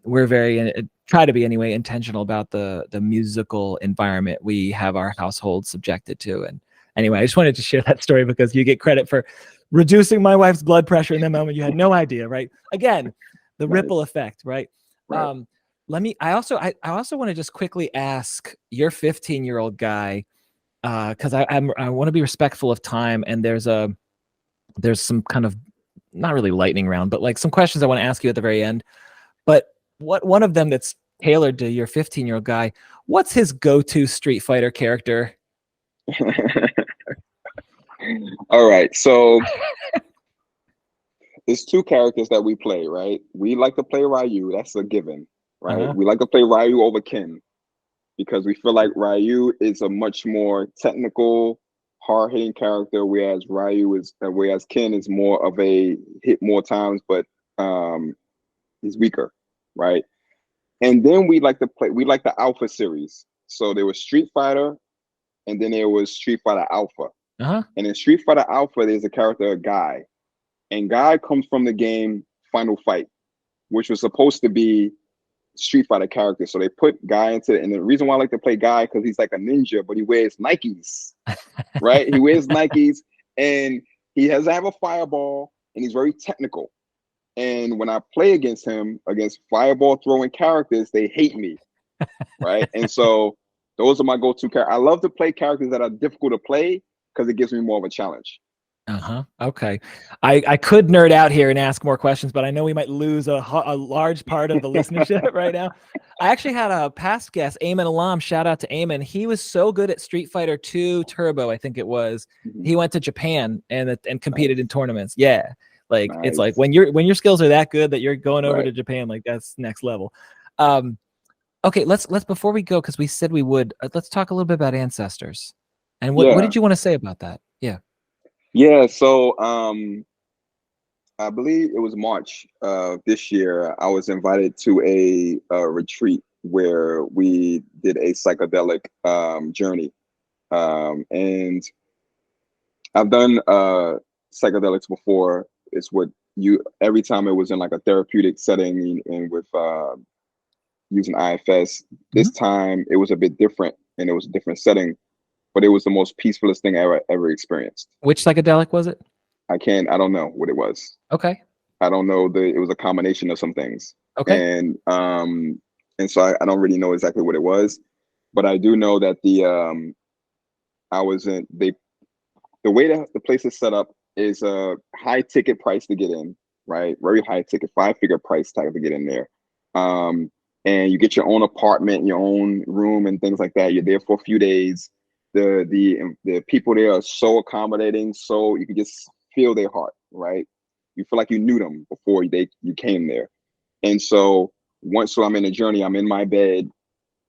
we're very, try to be anyway, intentional about the musical environment we have our household subjected to. And anyway, I just wanted to share that story because you get credit for reducing my wife's blood pressure in that moment. You had no idea, right? Again, the ripple effect, right? I also want to just quickly ask your 15-year-old guy, because I want to be respectful of time, and there's some kind of, not really lightning round, but like some questions I want to ask you at the very end. But one of them that's tailored to your 15-year-old guy, what's his go-to Street Fighter character? All right, so there's two characters that we play, right? We like to play Ryu. That's a given, right? We like to play Ryu over Ken because we feel like Ryu is a much more technical, hard-hitting character, whereas Ken is more of a hit more times, but he's weaker, right? And then we like the Alpha series. So there was Street Fighter, and then there was Street Fighter Alpha. And in Street Fighter Alpha, there's a character, Guy. And Guy comes from the game Final Fight, which was supposed to be Street Fighter character. So they put Guy into it. And the reason why I like to play Guy, because he's like a ninja, but he wears Nikes, right? He wears Nikes, and he has to have a fireball, and he's very technical. And when I play against him, against fireball throwing characters, they hate me, right? And so those are my go-to characters. I love to play characters that are difficult to play because it gives me more of a challenge. Okay. I could nerd out here and ask more questions, but I know we might lose a large part of the listenership right now. I actually had a past guest, Aiden Alam. Shout out to Aiden. He was so good at Street Fighter 2 Turbo, I think it was. He went to Japan and competed in tournaments. Yeah. Like it's like when your skills are that good that you're going over to Japan, like that's next level. Okay, let's before we go, because we said we would, let's talk a little bit about ancestors. And what did you want to say about that? Yeah, so I believe it was March this year. I was invited to a retreat where we did a psychedelic journey, and I've done psychedelics before. It's what every time it was in like a therapeutic setting and with using IFS. This time it was a bit different, and it was a different setting. But it was the most peacefulest thing I ever experienced. Which psychedelic was it? I don't know what it was. Okay. I don't know. It was a combination of some things. Okay. And so I don't really know exactly what it was, but I do know that the way that the place is set up is a high ticket price to get in, right? Very high ticket, 5-figure price tag to get in there. And you get your own apartment, your own room and things like that. You're there for a few days. The people there are so accommodating, so you can just feel their heart, right? You feel like you knew them before you came there. And so I'm in a journey, I'm in my bed,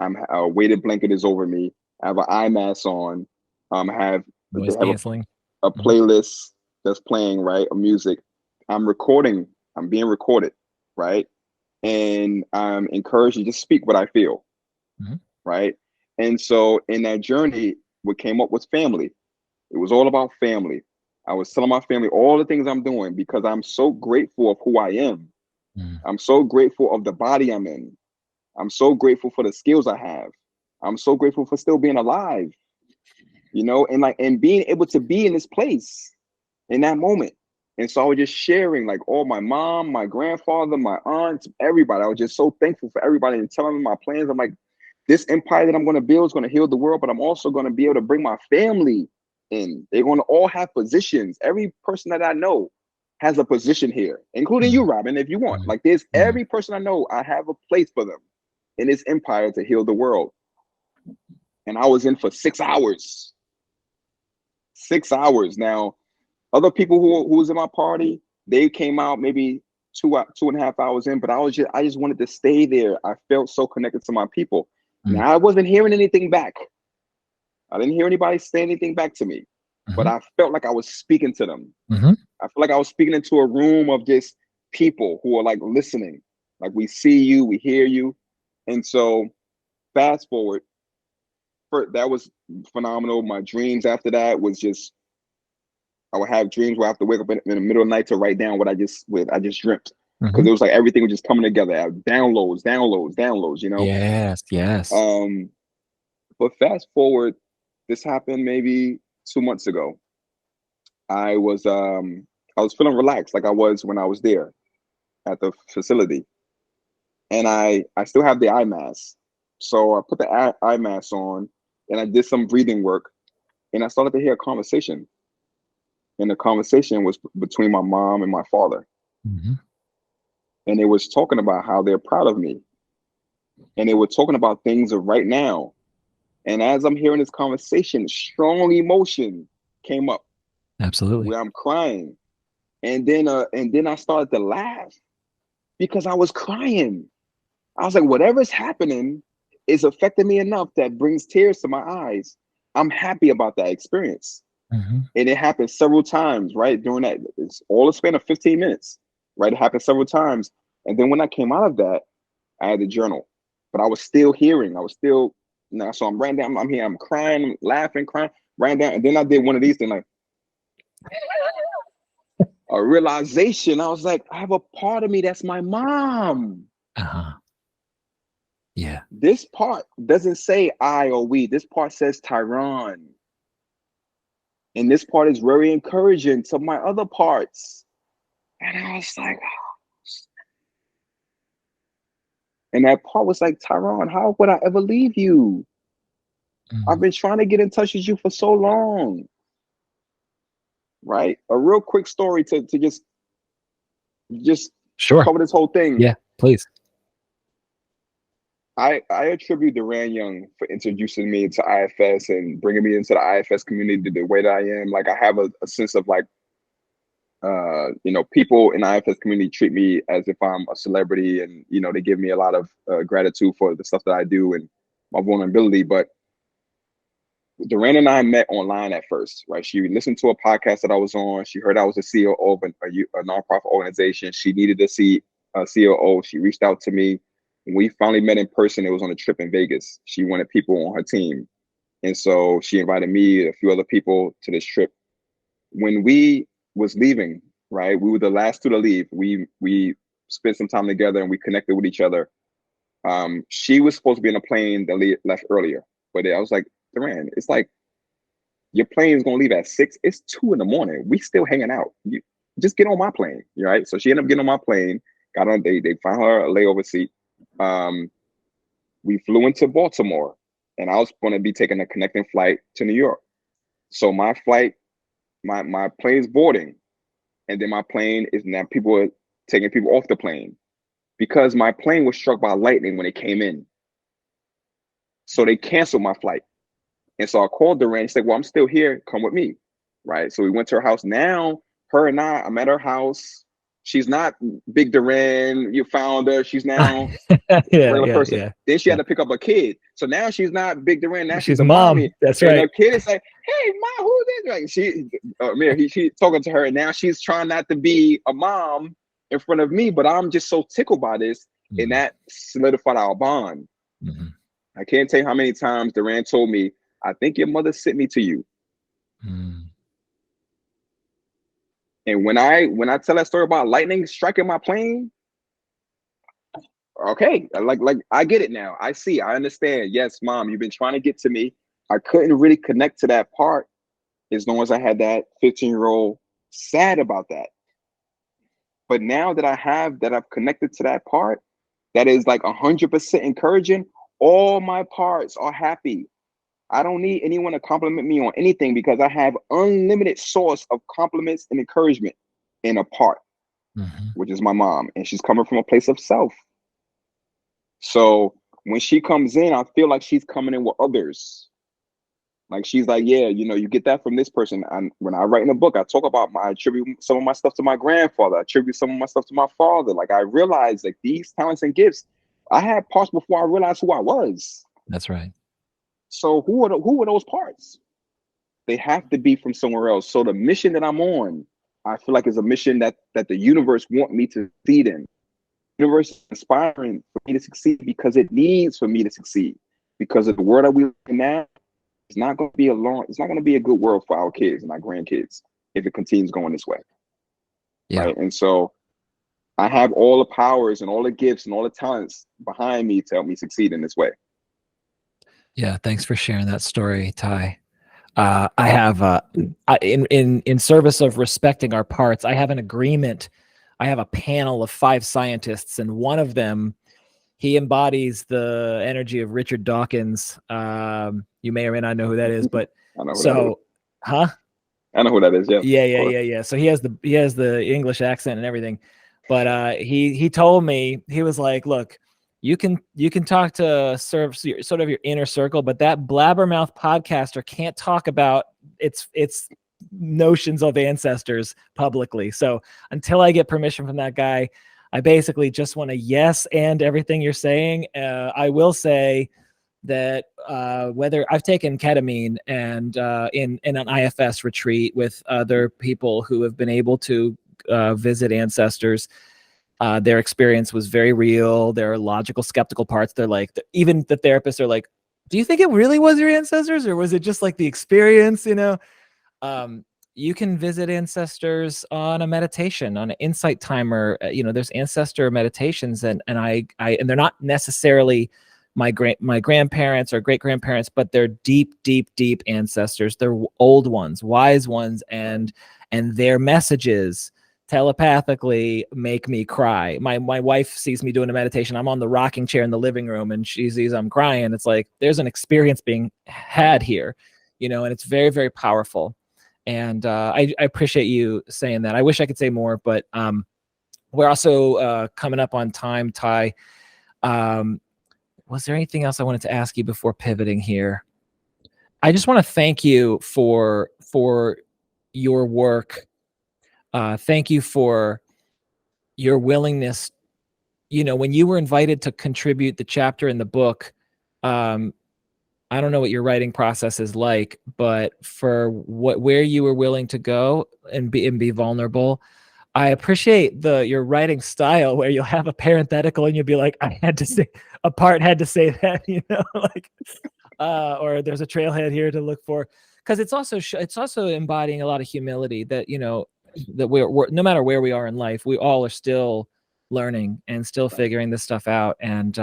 a weighted blanket is over me, I have an eye mask on, I have a playlist that's playing, right? Of music. I'm being recorded, right? And I'm encouraged to just speak what I feel, right? And so in that journey, what came up was family. It was all about family. I was telling my family all the things I'm doing because I'm so grateful of who I am. I'm so grateful of the body I'm in. I'm so grateful for the skills I have. I'm so grateful for still being alive, and being able to be in this place in that moment. And so I was just sharing, like, all my mom, my grandfather, my aunts, everybody. I was just so thankful for everybody and telling them my plans. I'm like, this empire that I'm going to build is going to heal the world, but I'm also going to be able to bring my family in. They're going to all have positions. Every person that I know has a position here, including you, Robin, if you want. Like, there's every person I know, I have a place for them in this empire to heal the world. And I was in for 6 hours. 6 hours. Now, other people who was in my party, they came out maybe 2.5 hours in, but I just wanted to stay there. I felt so connected to my people. Now, I wasn't hearing anything back. I didn't hear anybody say anything back to me, but Mhm. I felt like I was speaking to them. Mhm. I feel like I was speaking into a room of just people who are like listening. Like, we see you, we hear you. And so fast forward, that was phenomenal. My dreams after that was just, I would have dreams where I have to wake up in the middle of the night to write down what I just dreamt. Because Mhm. it was like everything was just coming together. Downloads, you know? Yes, yes. Um, but fast forward, this happened maybe 2 months ago. I was feeling relaxed like I was when I was there at the facility. And I still have the eye mask. So I put the eye mask on and I did some breathing work and I started to hear a conversation. And the conversation was between my mom and my father. Mhm. And they was talking about how they're proud of me. And they were talking about things of right now. And as I'm hearing this conversation, strong emotion came up Absolutely. where I'm crying. And then I started to laugh because I was crying. I was like, whatever's happening is affecting me enough that brings tears to my eyes. I'm happy about that experience. Mhm. And it happened several times, right? During that, it's all a span of 15 minutes, right? It happened several times. And then when I came out of that, I had a journal, but I was still hearing. I was still, now, so I'm writing down, I'm here, I'm crying, I'm laughing, crying, writing down. And then I did one of these things, like a realization. I was like, I have a part of me that's my mom. Uh-huh. Yeah. This part doesn't say I or we. This part says Tyron. And this part is very encouraging to my other parts. And I was like, and that part was like, Tyron, how would I ever leave you? I've Mm. been trying to get in touch with you for so long. Right? A real quick story to just Sure. cover this whole thing. Yeah, please. I attribute Duran Young for introducing me to IFS and bringing me into the IFS community the way that I am. Like, I have a sense of like, people in the IFS community treat me as if I'm a celebrity, and they give me a lot of gratitude for the stuff that I do and my vulnerability. But Duran and I met online at first, right? She listened to a podcast that I was on. She heard I was a CEO of a nonprofit organization. She needed to see a COO. She reached out to me. When we finally met in person, it was on a trip in Vegas. She wanted people on her team. And so she invited me, a few other people to this trip. When we was leaving, right, we were the last two to leave. We spent some time together and we connected with each other. She was supposed to be in a plane that left earlier, but I was like, Duran, it's like your plane is gonna leave at 6. It's 2 in the morning. We still hanging out. You just get on my plane, right? So she ended up getting on my plane. Got on. They found her a layover seat. Um, we flew into Baltimore, and I was going to be taking a connecting flight to New York. So my flight, my plane's boarding, and then my plane is now people are taking people off the plane because my plane was struck by lightning when it came in. So they canceled my flight. And so I called Duran. She said, well, I'm still here. Come with me. Right. So we went to her house. Now, her and I'm at her house. She's not Big Duran. You found her. She's now Yeah, a regular yeah, person. yeah, Then she had yeah. to pick up a kid. So now she's not Big Duran. Now she's She's a mom. mommy. That's And right. the kid is like, hey, Ma, who is this? Like, she talking to her. And now she's trying not to be a mom in front of me. But I'm just so tickled by this. And Mhm. that solidified our bond. Mhm. I can't tell you how many times Duran told me, I think your mother sent me to you. Mm. And when I tell that story about lightning striking my plane, okay, like I get it now. I see, I understand. Yes, Mom, you've been trying to get to me. I couldn't really connect to that part as long as I had that 15-year-old sad about that. But now that I've connected to that part, that is like 100% encouraging. All my parts are happy. I don't need anyone to compliment me on anything because I have unlimited source of compliments and encouragement in a part, Mhm. which is my mom, and she's coming from a place of self. So when she comes in, I feel like she's coming in with others. Like, she's like, yeah, you get that from this person. And when I write in a book, I talk about I attribute some of my stuff to my grandfather. I attribute some of my stuff to my father. Like, I realized like these talents and gifts, I had parts before I realized who I was. That's right. So who are those parts? They have to be from somewhere else. So the mission that I'm on, I feel like is a mission that the universe want me to succeed in. The universe is inspiring for me to succeed because it needs for me to succeed. Because of the world that we live in now, it's not going to be it's not going to be a good world for our kids and our grandkids if it continues going this way. Yeah. Right. And so I have all the powers and all the gifts and all the talents behind me to help me succeed in this way. Yeah. Thanks for sharing that story, Ty. I have in service of respecting our parts, I have an agreement. I have a panel of 5 scientists, and one of them, he embodies the energy of Richard Dawkins. You may or may not know who that is, but I know who that is. Huh? I know who that is. Yeah. Yeah. So he has the English accent and everything, but he told me, he was like, look, you can talk to sort of your inner circle, but that blabbermouth podcaster can't talk about its notions of ancestors publicly. So until I get permission from that guy, I basically just want to yes and everything you're saying. I will say that whether I've taken ketamine and in an IFS retreat with other people who have been able to visit ancestors, their experience was very real. There are logical, skeptical parts. They're like, even the therapists are like, do you think it really was your ancestors, or was it just like the experience? You can visit ancestors on a meditation, on an insight timer. There's ancestor meditations, and and they're not necessarily my grandparents or great grandparents, but they're deep ancestors. They're old ones, wise ones, and their messages telepathically make me cry. My wife sees me doing a meditation. I'm on the rocking chair in the living room, and she sees I'm crying. It's like there's an experience being had here, and it's very, very powerful. And I appreciate you saying that. I wish I could say more, but we're also coming up on time, Ty. Was there anything else I wanted to ask you before pivoting here? I just want to thank you for your work. Thank you for your willingness. When you were invited to contribute the chapter in the book, I don't know what your writing process is like, but for where you were willing to go and be vulnerable, I appreciate your writing style where you'll have a parenthetical and you'll be like, I had to say, a part had to say that, like, or there's a trailhead here to look for, because it's also embodying a lot of humility that that we're no matter where we are in life, we all are still learning and still figuring this stuff out. And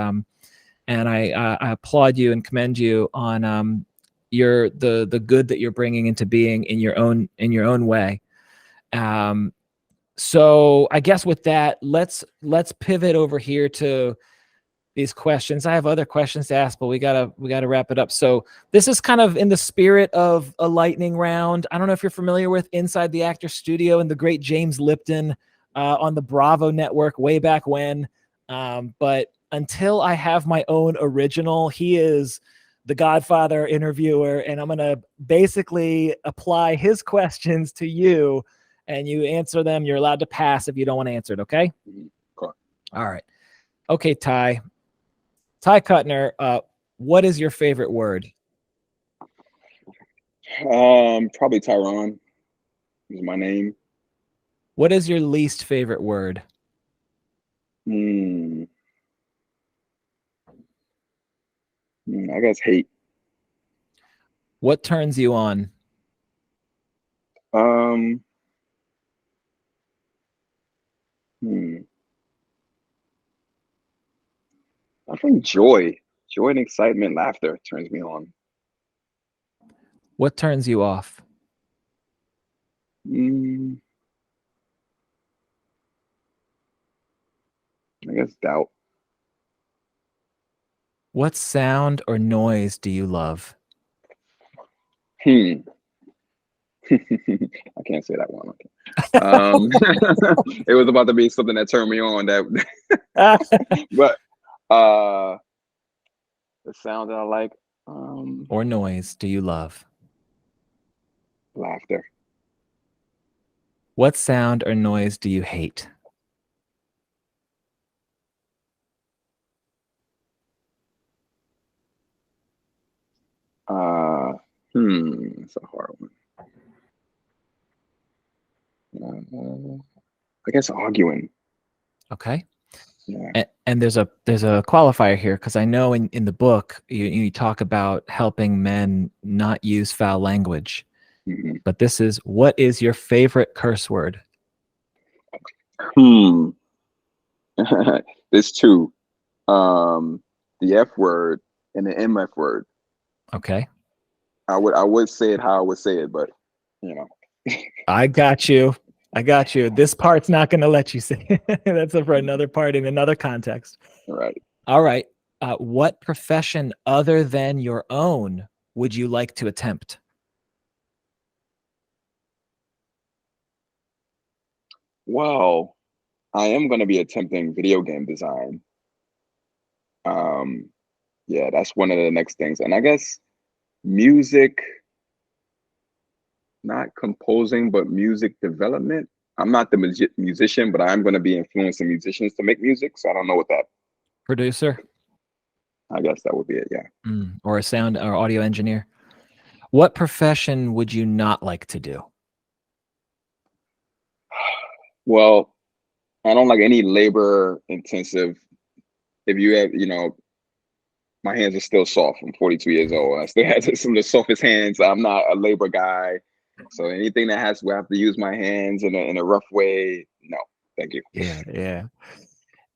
I applaud you and commend you on the good that you're bringing into being in your own way. So I guess with that, let's pivot over here to these questions. I have other questions to ask, but we gotta wrap it up. So this is kind of in the spirit of a lightning round. I don't know if you're familiar with Inside the Actor Studio and the great James Lipton on the Bravo network way back when. But until I have my own original, he is the Godfather interviewer, and I'm going to basically apply his questions to you, and you answer them. You're allowed to pass if you don't want to answer it, okay? Cool. All right. Okay, Ty Cutner, what is your favorite word? Probably Tyrone is my name. What is your least favorite word? I guess hate. What turns you on? I think joy and excitement, laughter turns me on. What turns you off? I guess doubt. What sound or noise do you love? I can't say that one. Okay. It was about to be something that turned me on. But the sound that I like. Or noise do you love? Laughter. What sound or noise do you hate? It's a hard one. I guess arguing. Okay. Yeah. And there's a qualifier here, because I know in the book you talk about helping men not use foul language. hmm But this is, what is your favorite curse word? There's two. The F word and the MF word. Okay. I would say it how I would say it, but you know. I got you. I got you. This part's not going to let you say it. That's for another part in another context. Right. All right. What profession other than your own would you like to attempt? Well, I am going to be attempting video game design. Um, yeah, that's one of the next things. And I guess music, not composing, but music development. I'm not the musician, but I'm going to be influencing musicians to make music. So I don't know what that, Producer? I guess that would be it. Yeah. Or a sound or audio engineer? What profession would you not like to do? Well, I don't like any labor intensive. If you have, my hands are still soft. I'm 42 years old. I still have some of the softest hands. I'm not a labor guy. So anything that has where I have to use my hands in a rough way, no, thank you. Yeah.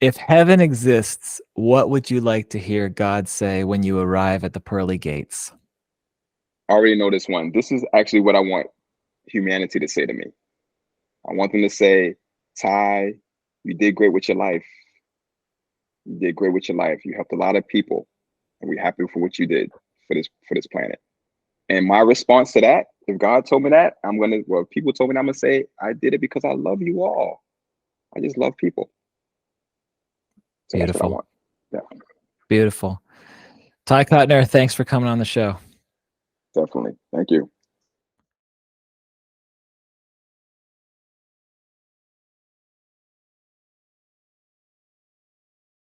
If heaven exists, what would you like to hear God say when you arrive at the pearly gates? I already know this one. This is actually what I want humanity to say to me. I want them to say, Ty, you did great with your life. You did great with your life. You helped a lot of people, and we're happy for what you did for this planet. And my response to that, if God told me that, if people told me that, I'm gonna say, I did it because I love you all. I just love people. So that's what I Beautiful. want. Yeah, Beautiful. Ty Cutner, thanks for coming on the show. definitely. Thank you.